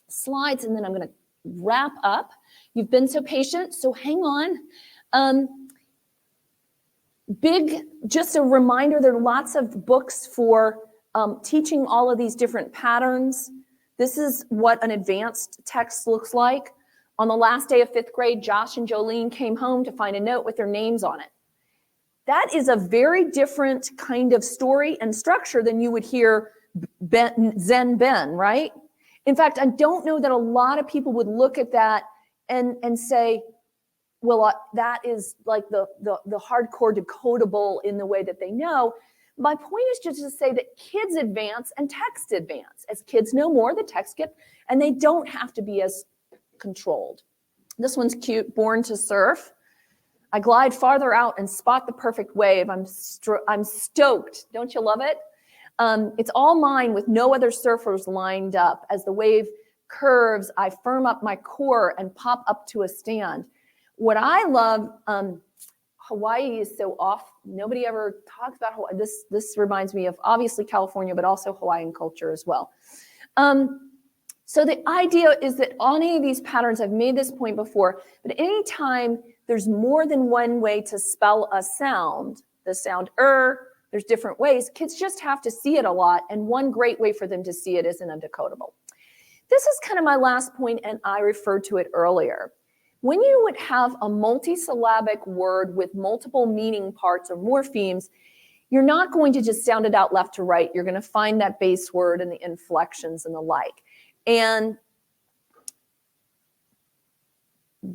slides, and then I'm going to wrap up. You've been so patient, so hang on. Just a reminder, there are lots of books for teaching all of these different patterns. This is what an advanced text looks like. On the last day of 5th grade, Josh and Jolene came home to find a note with their names on it. That is a very different kind of story and structure than you would hear Zen Ben, right? In fact, I don't know that a lot of people would look at that and say, well, that is like the hardcore decodable in the way that they know. My point is just to say that kids advance and text advance. As kids know more, the text get, and they don't have to be as controlled. This one's cute, born to surf. I glide farther out and spot the perfect wave. I'm stoked. Don't you love it? It's all mine with no other surfers lined up. As the wave curves, I firm up my core and pop up to a stand. What I love, Hawaii is so off. Nobody ever talks about Hawaii. This reminds me of obviously California, but also Hawaiian culture as well. So the idea is that on any of these patterns, I've made this point before, but anytime there's more than one way to spell a sound, the sound there's different ways. Kids just have to see it a lot, and one great way for them to see it is in a decodable. This is kind of my last point, and I referred to it earlier. When you would have a multisyllabic word with multiple meaning parts or morphemes, you're not going to just sound it out left to right. You're going to find that base word and the inflections and the like. And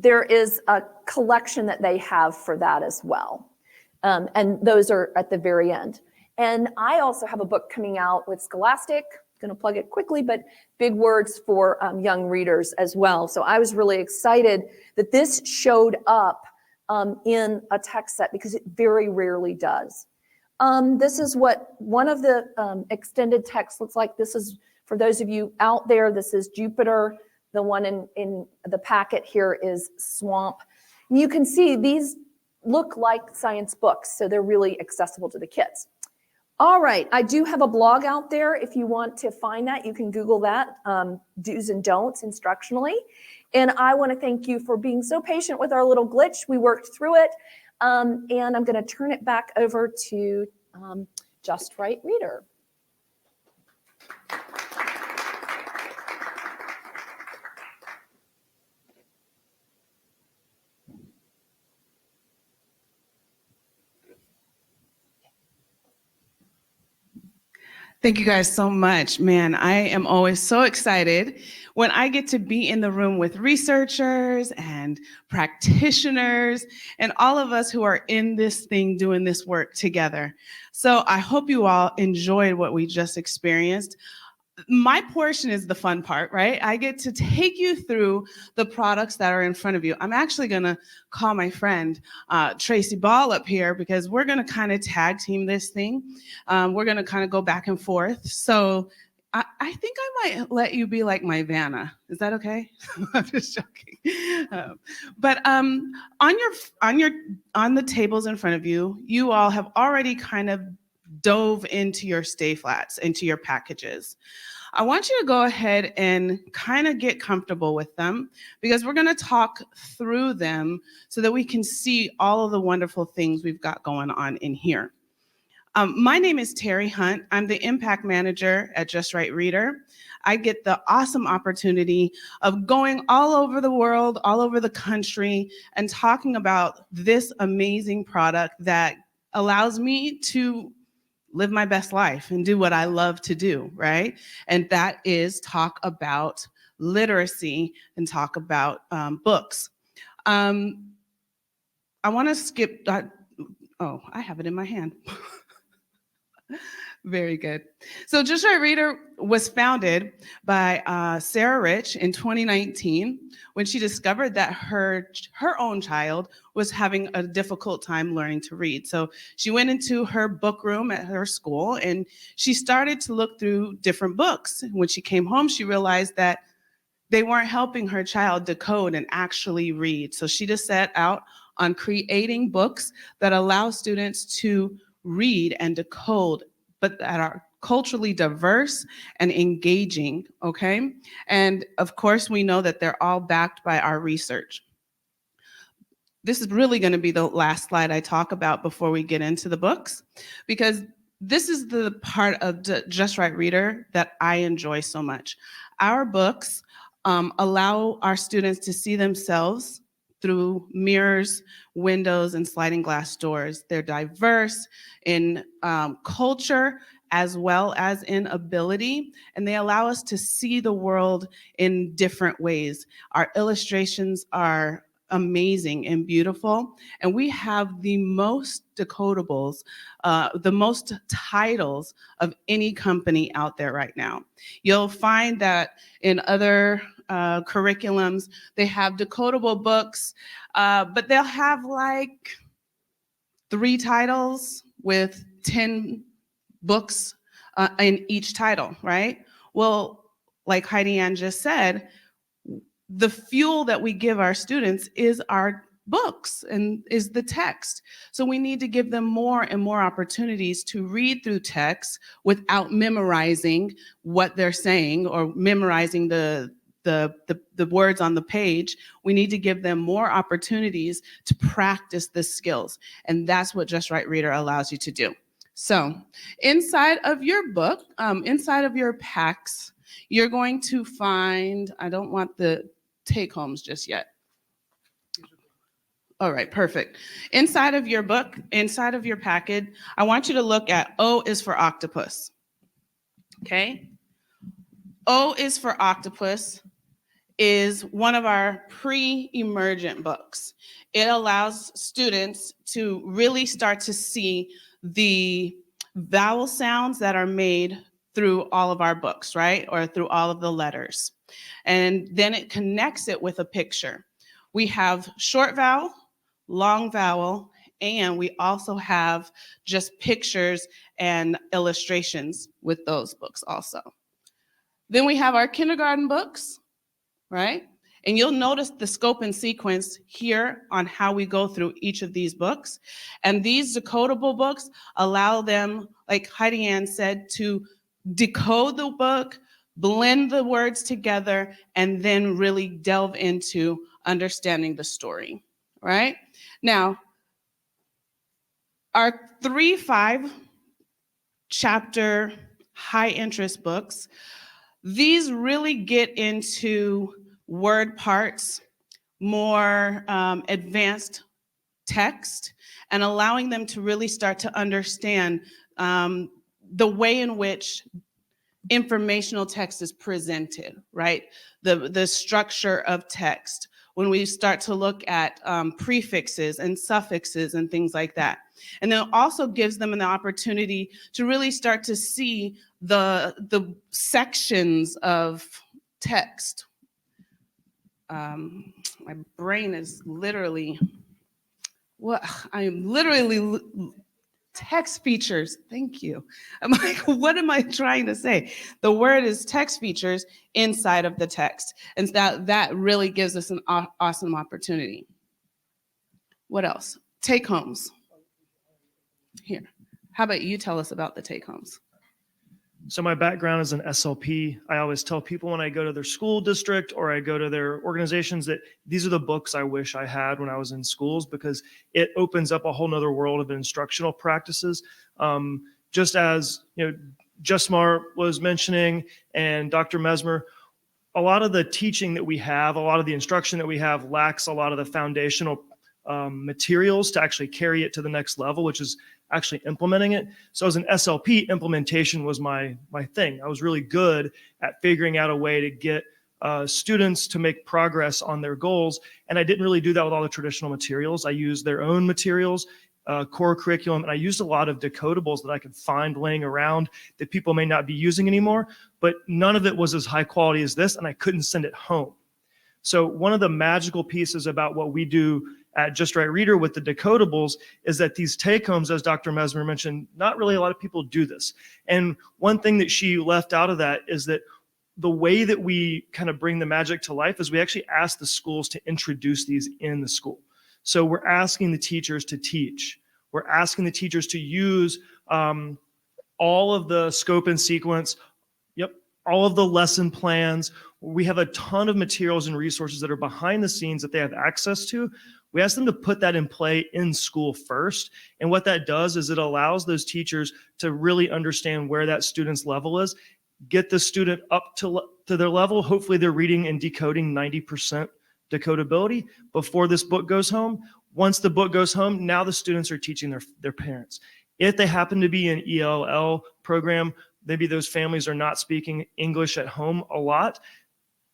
there is a collection that they have for that as well. And those are at the very end. And I also have a book coming out with Scholastic. Going to plug it quickly, but big words for young readers as well. So I was really excited that this showed up in a text set because it very rarely does. This is what one of the extended texts looks like. This is, for those of you out there, this is Jupiter. The one in the packet here is Swamp. You can see these look like science books, so they're really accessible to the kids. All right, I do have a blog out there. If you want to find that, you can Google that, do's and don'ts instructionally. And I want to thank you for being so patient with our little glitch. We worked through it. And I'm going to turn it back over to Just Right Reader. Thank you guys so much. Man, I am always so excited when I get to be in the room with researchers and practitioners and all of us who are in this thing doing this work together. So I hope you all enjoyed what we just experienced. My portion is the fun part, right? I get to take you through the products that are in front of you. I'm actually going to call my friend Tracy Ball up here because we're going to kind of tag team this thing. We're going to kind of go back and forth. So I think I might let you be like my Vanna. Is that okay? I'm just joking. But on the tables in front of you, you all have already kind of dove into your stay flats, into your packages. I want you to go ahead and kind of get comfortable with them because we're going to talk through them so that we can see all of the wonderful things we've got going on in here. My name is Terry Hunt. I'm the Impact Manager at Just Right Reader. I get the awesome opportunity of going all over the world, all over the country, and talking about this amazing product that allows me to live my best life and do what I love to do, right? And that is talk about literacy and talk about books. I want to skip, oh, I have it in my hand. Very good. So Just Right Reader was founded by Sarah Rich in 2019 when she discovered that her own child was having a difficult time learning to read. So she went into her book room at her school and she started to look through different books. When she came home, she realized that they weren't helping her child decode and actually read. So she just set out on creating books that allow students to read and decode, but that are culturally diverse and engaging, okay? And of course, we know that they're all backed by our research. This is really going to be the last slide I talk about before we get into the books, because this is the part of Just Right Reader that I enjoy so much. Our books allow our students to see themselves through mirrors, windows, and sliding glass doors. They're diverse in culture as well as in ability, and they allow us to see the world in different ways. Our illustrations are amazing and beautiful, and we have the most decodables, the most titles of any company out there right now. You'll find that in other curriculums, they have decodable books, but they'll have like 3 titles with 10 books in each title, right? Well, like Heidi Anne just said, the fuel that we give our students is our books and is the text. So we need to give them more and more opportunities to read through text without memorizing what they're saying or memorizing the words on the page. We need to give them more opportunities to practice the skills. And that's what Just Right Reader allows you to do. So inside of your book, inside of your packs, you're going to find, I don't want the take homes just yet. All right, perfect. Inside of your book, inside of your packet, I want you to look at O is for octopus. Okay? O is for octopus. is one of our pre-emergent books. It allows students to really start to see the vowel sounds that are made through all of our books, right? Or through all of the letters. And then it connects it with a picture. We have short vowel, long vowel, and we also have just pictures and illustrations with those books also. Then we have our kindergarten books, right? And you'll notice the scope and sequence here on how we go through each of these books. And these decodable books allow them, like Heidi Anne said, to decode the book, blend the words together, and then really delve into understanding the story, right? Now, our 3-5 chapter high interest books, these really get into word parts, more advanced text, and allowing them to really start to understand the way in which informational text is presented, right? The structure of text. When we start to look at prefixes and suffixes and things like that. And then it also gives them an opportunity to really start to see the sections of text. My brain is literally, text features, thank you. I'm like, what am I trying to say? The word is text features inside of the text. And that really gives us an awesome opportunity. What else? Take homes. Here, how about you tell us about the take homes? So my background is an SLP. I always tell people when I go to their school district or I go to their organizations that these are the books I wish I had when I was in schools, because it opens up a whole nother world of instructional practices. Just as Jusmar was mentioning and Dr. Mesmer, a lot of the teaching that we have, a lot of the instruction that we have lacks a lot of the foundational materials to actually carry it to the next level, which is actually implementing it. So as an SLP, implementation was my thing. I was really good at figuring out a way to get students to make progress on their goals. And I didn't really do that with all the traditional materials. I used their own materials, core curriculum, and I used a lot of decodables that I could find laying around that people may not be using anymore, but none of it was as high quality as this, and I couldn't send it home. So one of the magical pieces about what we do at Just Right Reader with the decodables is that these take-homes, as Dr. Mesmer mentioned, not really a lot of people do this. And one thing that she left out of that is that the way that we kind of bring the magic to life is we actually ask the schools to introduce these in the school. So we're asking the teachers to teach. We're asking the teachers to use all of the scope and sequence, all of the lesson plans. We have a ton of materials and resources that are behind the scenes that they have access to. We ask them to put that in play in school first. And what that does is it allows those teachers to really understand where that student's level is, get the student up to their level. Hopefully they're reading and decoding 90% decodability before this book goes home. Once the book goes home, now the students are teaching their parents. If they happen to be an ELL program, maybe those families are not speaking English at home a lot.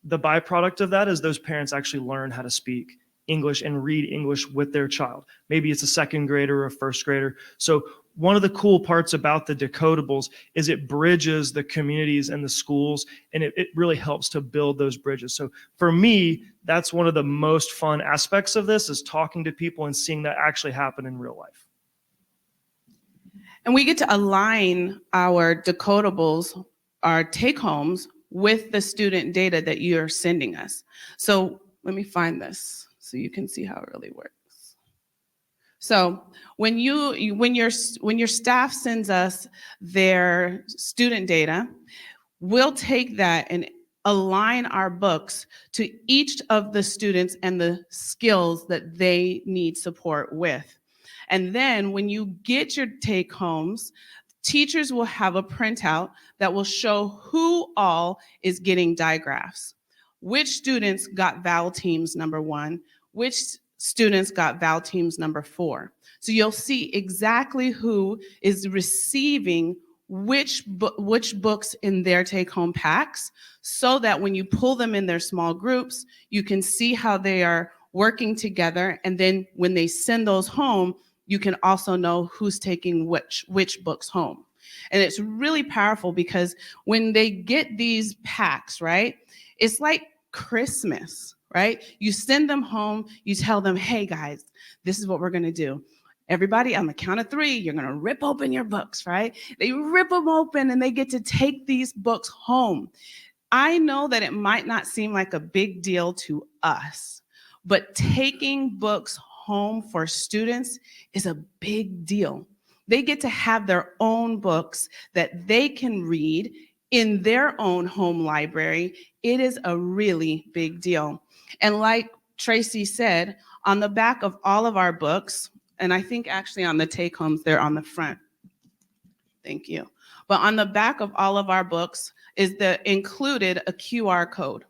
The byproduct of that is those parents actually learn how to speak English and read English with their child. Maybe it's a second grader or a first grader. So one of the cool parts about the decodables is it bridges the communities and the schools, and it really helps to build those bridges. So for me, that's one of the most fun aspects of this, is talking to people and seeing that actually happen in real life. And we get to align our decodables, our take-homes, with the student data that you're sending us. So let me find this so you can see how it really works. So when your staff sends us their student data, we'll take that and align our books to each of the students and the skills that they need support with. And then when you get your take homes, teachers will have a printout that will show who all is getting digraphs. Which students got vowel teams number 1, which students got vowel teams number 4. So you'll see exactly who is receiving which books in their take-home packs, so that when you pull them in their small groups, you can see how they are working together. And then when they send those home, you can also know who's taking which books home. And it's really powerful because when they get these packs, right, it's like Christmas, right? You send them home, you tell them, hey guys, this is what we're gonna do. Everybody, on the count of 3, you're gonna rip open your books, right? They rip them open and they get to take these books home. I know that it might not seem like a big deal to us, but taking books home for students is a big deal. They get to have their own books that they can read in their own home library. It is a really big deal. And like Tracy said, on the back of all of our books, and I think actually on the take-homes, they're on the front. Thank you. But on the back of all of our books is included a QR code.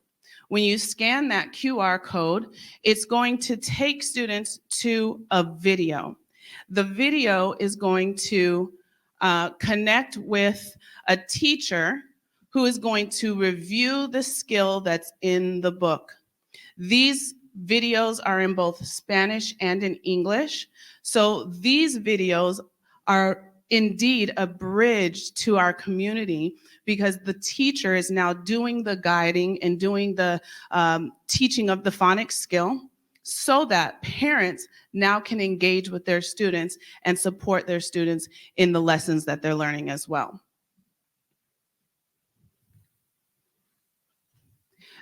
When you scan that QR code, it's going to take students to a video. The video is going to connect with a teacher who is going to review the skill that's in the book. These videos are in both Spanish and in English. So these videos are indeed a bridge to our community, because the teacher is now doing the guiding and doing the teaching of the phonics skill, so that parents now can engage with their students and support their students in the lessons that they're learning as well.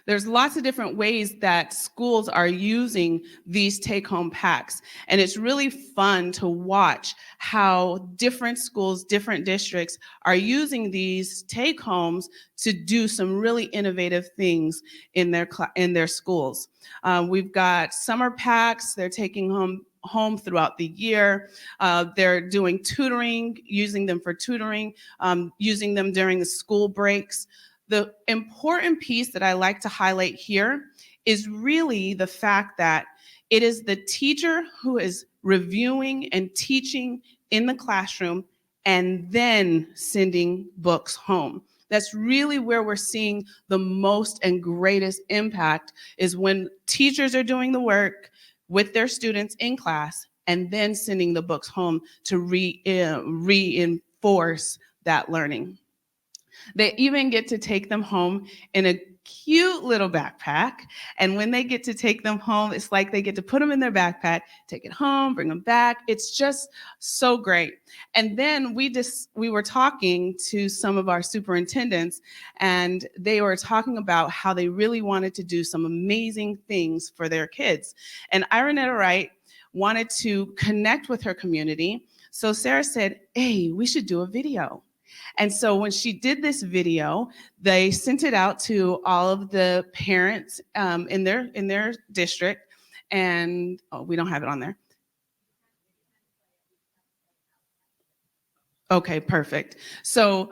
There's lots of different ways that schools are using these take-home packs, and it's really fun to watch how different schools, different districts are using these take-homes to do some really innovative things in their schools. We've got summer packs they're taking home throughout the year. They're doing tutoring, using them for tutoring, using them during the school breaks. The important piece that I like to highlight here is really the fact that it is the teacher who is reviewing and teaching in the classroom and then sending books home. That's really where we're seeing the most and greatest impact, is when teachers are doing the work with their students in class and then sending the books home to reinforce that learning. They even get to take them home in a cute little backpack. And when they get to take them home, it's like they get to put them in their backpack, take it home, bring them back. It's just so great. And then we were talking to some of our superintendents, and they were talking about how they really wanted to do some amazing things for their kids. And Ironetta Wright wanted to connect with her community. So Sarah said, hey, we should do a video. And so when she did this video, they sent it out to all of the parents in their district, and we don't have it on there. Okay, perfect. So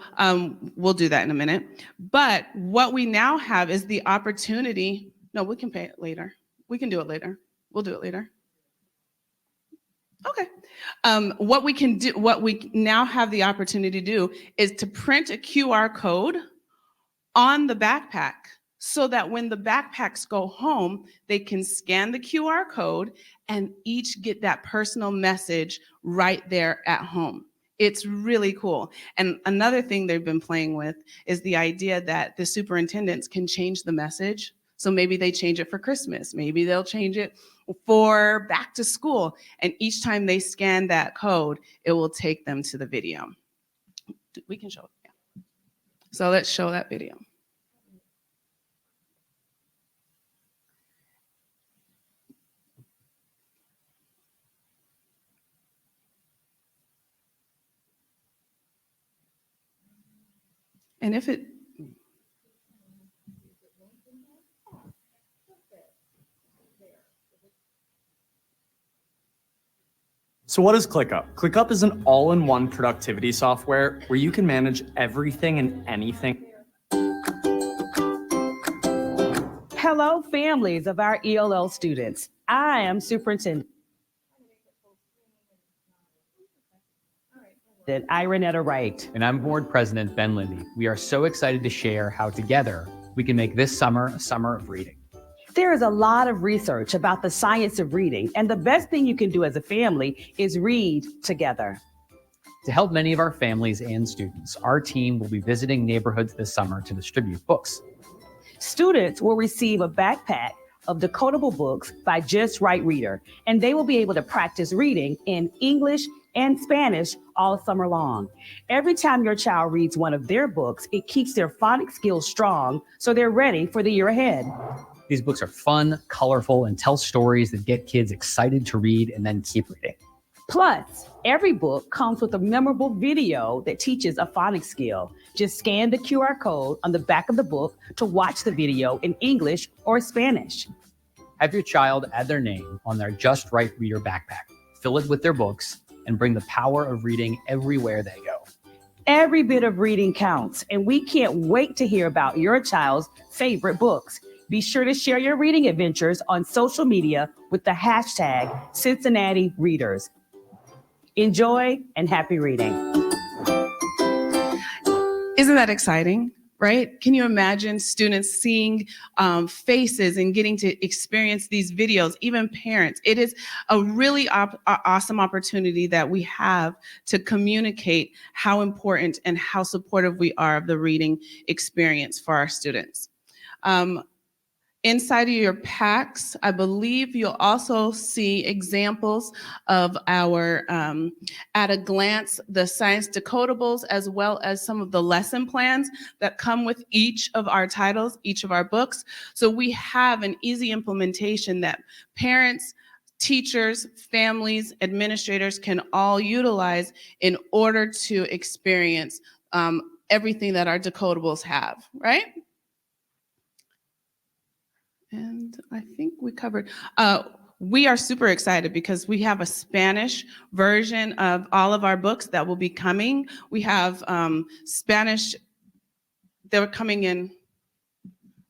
we'll do that in a minute. But what we now have is the opportunity. No, we can pay it later. We can do it later. We'll do it later. Okay. What we now have the opportunity to do is to print a QR code on the backpack, so that when the backpacks go home, they can scan the QR code and each get that personal message right there at home. It's really cool. And another thing they've been playing with is the idea that the superintendents can change the message. So maybe they change it for Christmas. Maybe they'll change it for back to school. And each time they scan that code, it will take them to the video. We can show it. Yeah. So let's show that video. And if it, So what is ClickUp? ClickUp is an all-in-one productivity software where you can manage everything and anything. Hello, families of our ELL students. I am Superintendent. President Ironetta Wright. And I'm Board President Ben Lindy. We are so excited to share how together we can make this summer a summer of reading. There is a lot of research about the science of reading, and the best thing you can do as a family is read together. To help many of our families and students, our team will be visiting neighborhoods this summer to distribute books. Students will receive a backpack of decodable books by Just Right Reader, and they will be able to practice reading in English and Spanish all summer long. Every time your child reads one of their books, it keeps their phonics skills strong so they're ready for the year ahead. These books are fun, colorful, and tell stories that get kids excited to read and then keep reading. Plus, every book comes with a memorable video that teaches a phonics skill. Just scan the QR code on the back of the book to watch the video in English or Spanish. Have your child add their name on their Just Right Reader backpack, fill it with their books, and bring the power of reading everywhere they go. Every bit of reading counts, and we can't wait to hear about your child's favorite books. Be sure to share your reading adventures on social media with the hashtag Cincinnati Readers. Enjoy and happy reading. Isn't that exciting, right? Can you imagine students seeing faces and getting to experience these videos, even parents? It is a really awesome opportunity that we have to communicate how important and how supportive we are of the reading experience for our students. Inside of your packs, I believe you'll also see examples of our, at a glance, the science decodables, as well as some of the lesson plans that come with each of our titles, each of our books. So we have an easy implementation that parents, teachers, families, administrators can all utilize in order to experience everything that our decodables have, right? And I think we covered, we are super excited because we have a Spanish version of all of our books that will be coming. We have Spanish, they're coming in,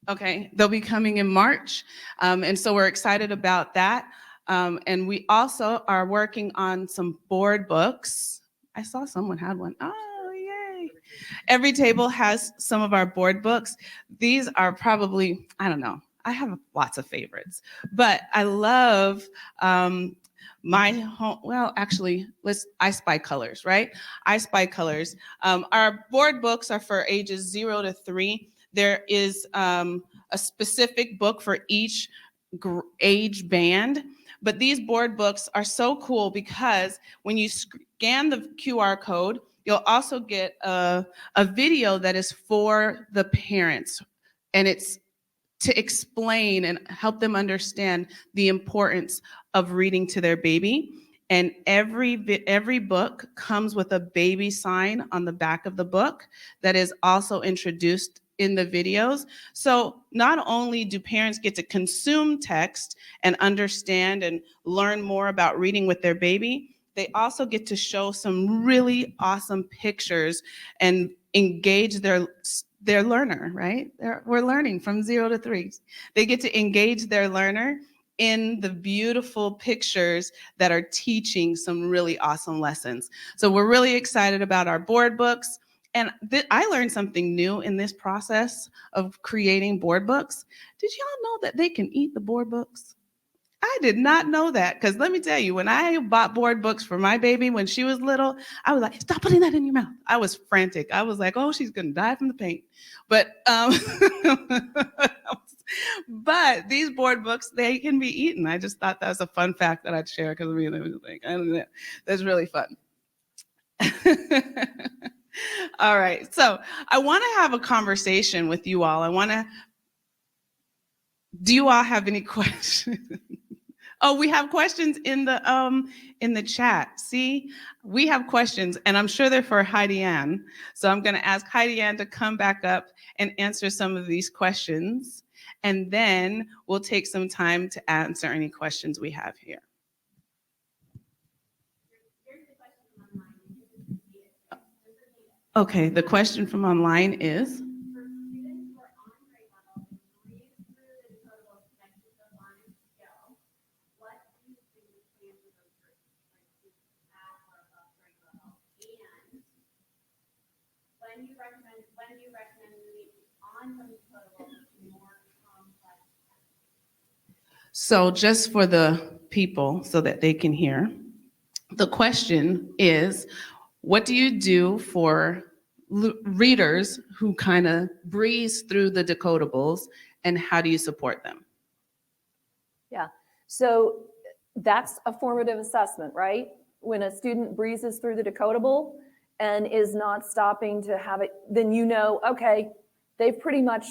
okay, they'll be coming in March. And so we're excited about that. And we also are working on some board books. I saw someone had one. Oh, yay. Every table has some of our board books. These are probably, I don't know, I have lots of favorites, but I love my home, well, actually, I Spy Colors, right? I Spy Colors. Our board books are for ages 0 to 3. There is a specific book for each age band, but these board books are so cool because when you scan the QR code, you'll also get a video that is for the parents, and it's to explain and help them understand the importance of reading to their baby. And every book comes with a baby sign on the back of the book that is also introduced in the videos. So not only do parents get to consume text and understand and learn more about reading with their baby, they also get to show some really awesome pictures and engage their learner, right? We're learning from 0 to 3. They get to engage their learner in the beautiful pictures that are teaching some really awesome lessons. So we're really excited about our board books. And I learned something new in this process of creating board books. Did y'all know that they can eat the board books? I did not know that, because let me tell you, when I bought board books for my baby when she was little, I was like, stop putting that in your mouth. I was frantic. I was like, oh, she's gonna die from the pain. But but these board books, they can be eaten. I just thought that was a fun fact that I'd share, because I mean, it was like, I don't know, that's really fun. All right, so I want to have a conversation with you all. Do you all have any questions? Oh, we have questions in the chat. See, we have questions, and I'm sure they're for Heidi Anne. So I'm going to ask Heidi Anne to come back up and answer some of these questions, and then we'll take some time to answer any questions we have here. Okay, the question from online is, when do you recommend moving on from Decodable to more complex? So just for the people so that they can hear, the question is, what do you do for readers who kind of breeze through the decodables, and how do you support them? Yeah, so that's a formative assessment, right? When a student breezes through the decodable and is not stopping to have it, then you know, okay, they've pretty much,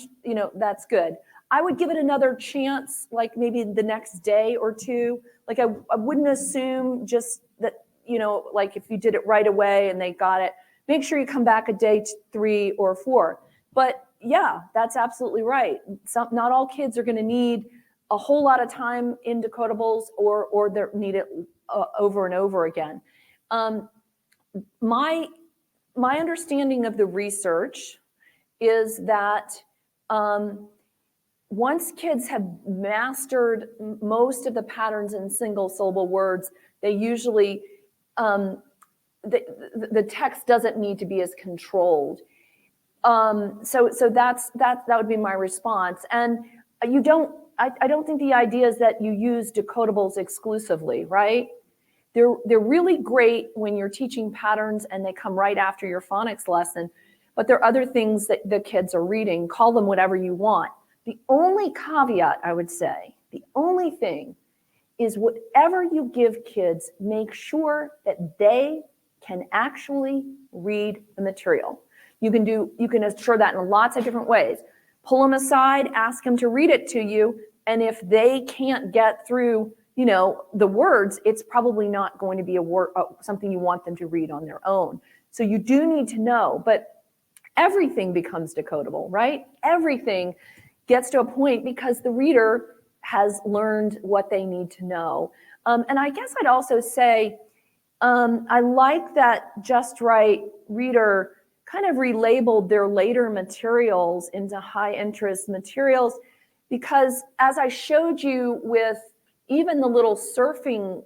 that's good. I would give it another chance, like maybe the next day or two. Like I wouldn't assume just that, like if you did it right away and they got it, make sure you come back a day 3 or 4. But yeah, that's absolutely right. Not all kids are going to need a whole lot of time in decodables or they need it over and over again. My understanding of the research is that once kids have mastered most of the patterns in single syllable words, they usually, the text doesn't need to be as controlled. So that would be my response. And I don't think the idea is that you use decodables exclusively, right? They're really great when you're teaching patterns and they come right after your phonics lesson, but there are other things that the kids are reading. Call them whatever you want. The only caveat, I would say, the only thing is whatever you give kids, make sure that they can actually read the material. You can assure that in lots of different ways. Pull them aside, ask them to read it to you, and if they can't get through, the words, it's probably not going to be something you want them to read on their own. So you do need to know, but everything becomes decodable, right? Everything gets to a point because the reader has learned what they need to know. And I guess I'd also say, I like that Just Right Reader kind of relabeled their later materials into high interest materials, because as I showed you with even the little surfing,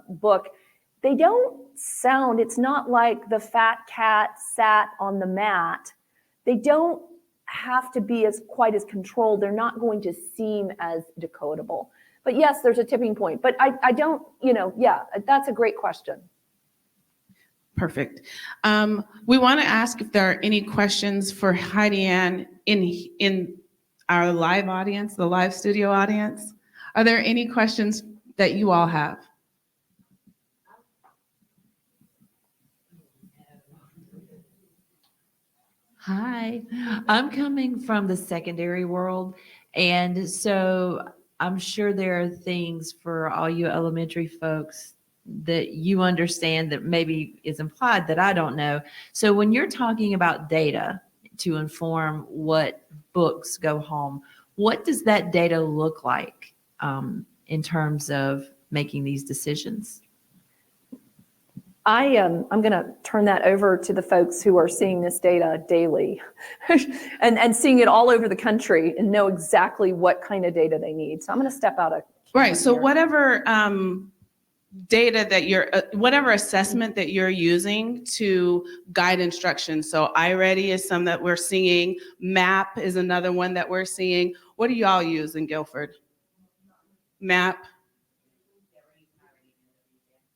book, they don't sound, it's not like the fat cat sat on the mat. They don't have to be quite as controlled. They're not going to seem as decodable. But yes, there's a tipping point. But I don't, yeah, that's a great question. Perfect. We want to ask if there are any questions for Heidi Anne in our live audience, the live studio audience. Are there any questions that you all have? Hi, I'm coming from the secondary world, and so I'm sure there are things for all you elementary folks that you understand that maybe is implied that I don't know. So when you're talking about data to inform what books go home, what does that data look like in terms of making these decisions? I'm going to turn that over to the folks who are seeing this data daily and seeing it all over the country and know exactly what kind of data they need. So I'm going to step out of Right. So here. whatever data that whatever assessment that you're using to guide instruction. So iReady is some that we're seeing. MAP is another one that we're seeing. What do y'all use in Guilford? MAP?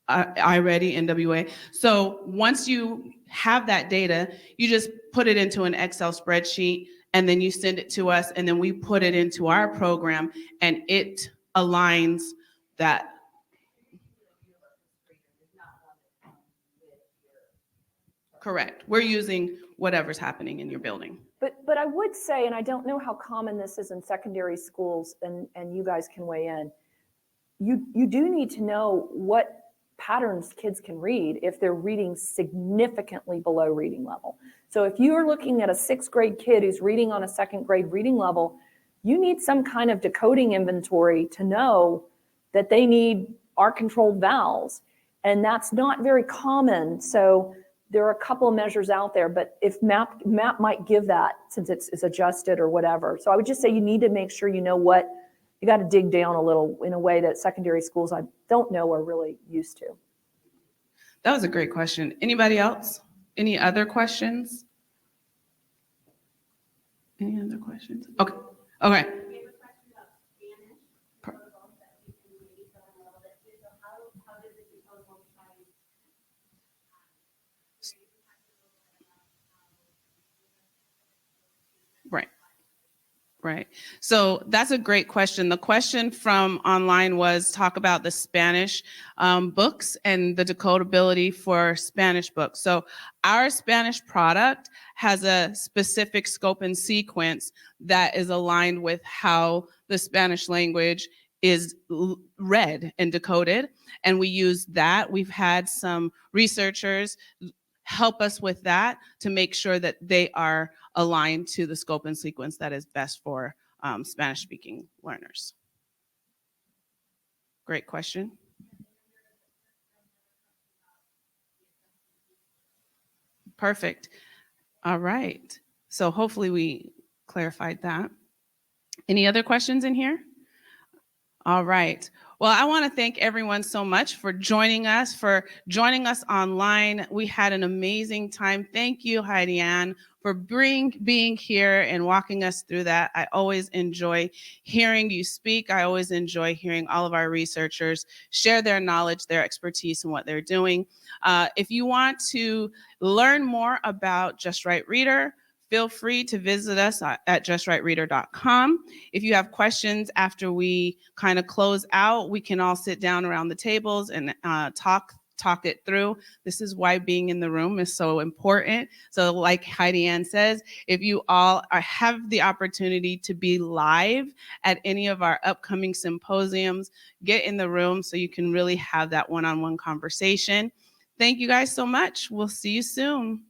iReady, NWA. So once you have that data, you just put it into an Excel spreadsheet and then you send it to us and then we put it into our program and it aligns that. Correct. We're using whatever's happening in your building. But I would say, and I don't know how common this is in secondary schools, and you guys can weigh in, you do need to know what patterns kids can read if they're reading significantly below reading level. So if you are looking at a 6th grade kid who's reading on a 2nd grade reading level, you need some kind of decoding inventory to know that they need R-controlled vowels. And that's not very common. So there are a couple of measures out there, but if MAP might give that since it's adjusted or whatever. So I would just say you need to make sure you know what, you got to dig down a little in a way that secondary schools I don't know are really used to. That was a great question. Anybody else? Any other questions? Any other questions? Okay. Okay. Right. Right. So that's a great question. The question from online was talk about the Spanish books and the decodability for Spanish books. So our Spanish product has a specific scope and sequence that is aligned with how the Spanish language is read and decoded. And we use that. We've had some researchers help us with that to make sure that they are aligned to the scope and sequence that is best for Spanish-speaking learners. Great question. Perfect. All right. So hopefully we clarified that. Any other questions in here? All right. Well, I want to thank everyone so much for joining us online. We had an amazing time. Thank you, Heidi Anne, for being here and walking us through that. I always enjoy hearing you speak. I always enjoy hearing all of our researchers share their knowledge, their expertise, and what they're doing. If you want to learn more about Just Right Reader, feel free to visit us at justrightreader.com. If you have questions after we kind of close out, we can all sit down around the tables and talk it through. This is why being in the room is so important. So like Heidi Anne says, if you all have the opportunity to be live at any of our upcoming symposiums, get in the room so you can really have that one-on-one conversation. Thank you guys so much. We'll see you soon.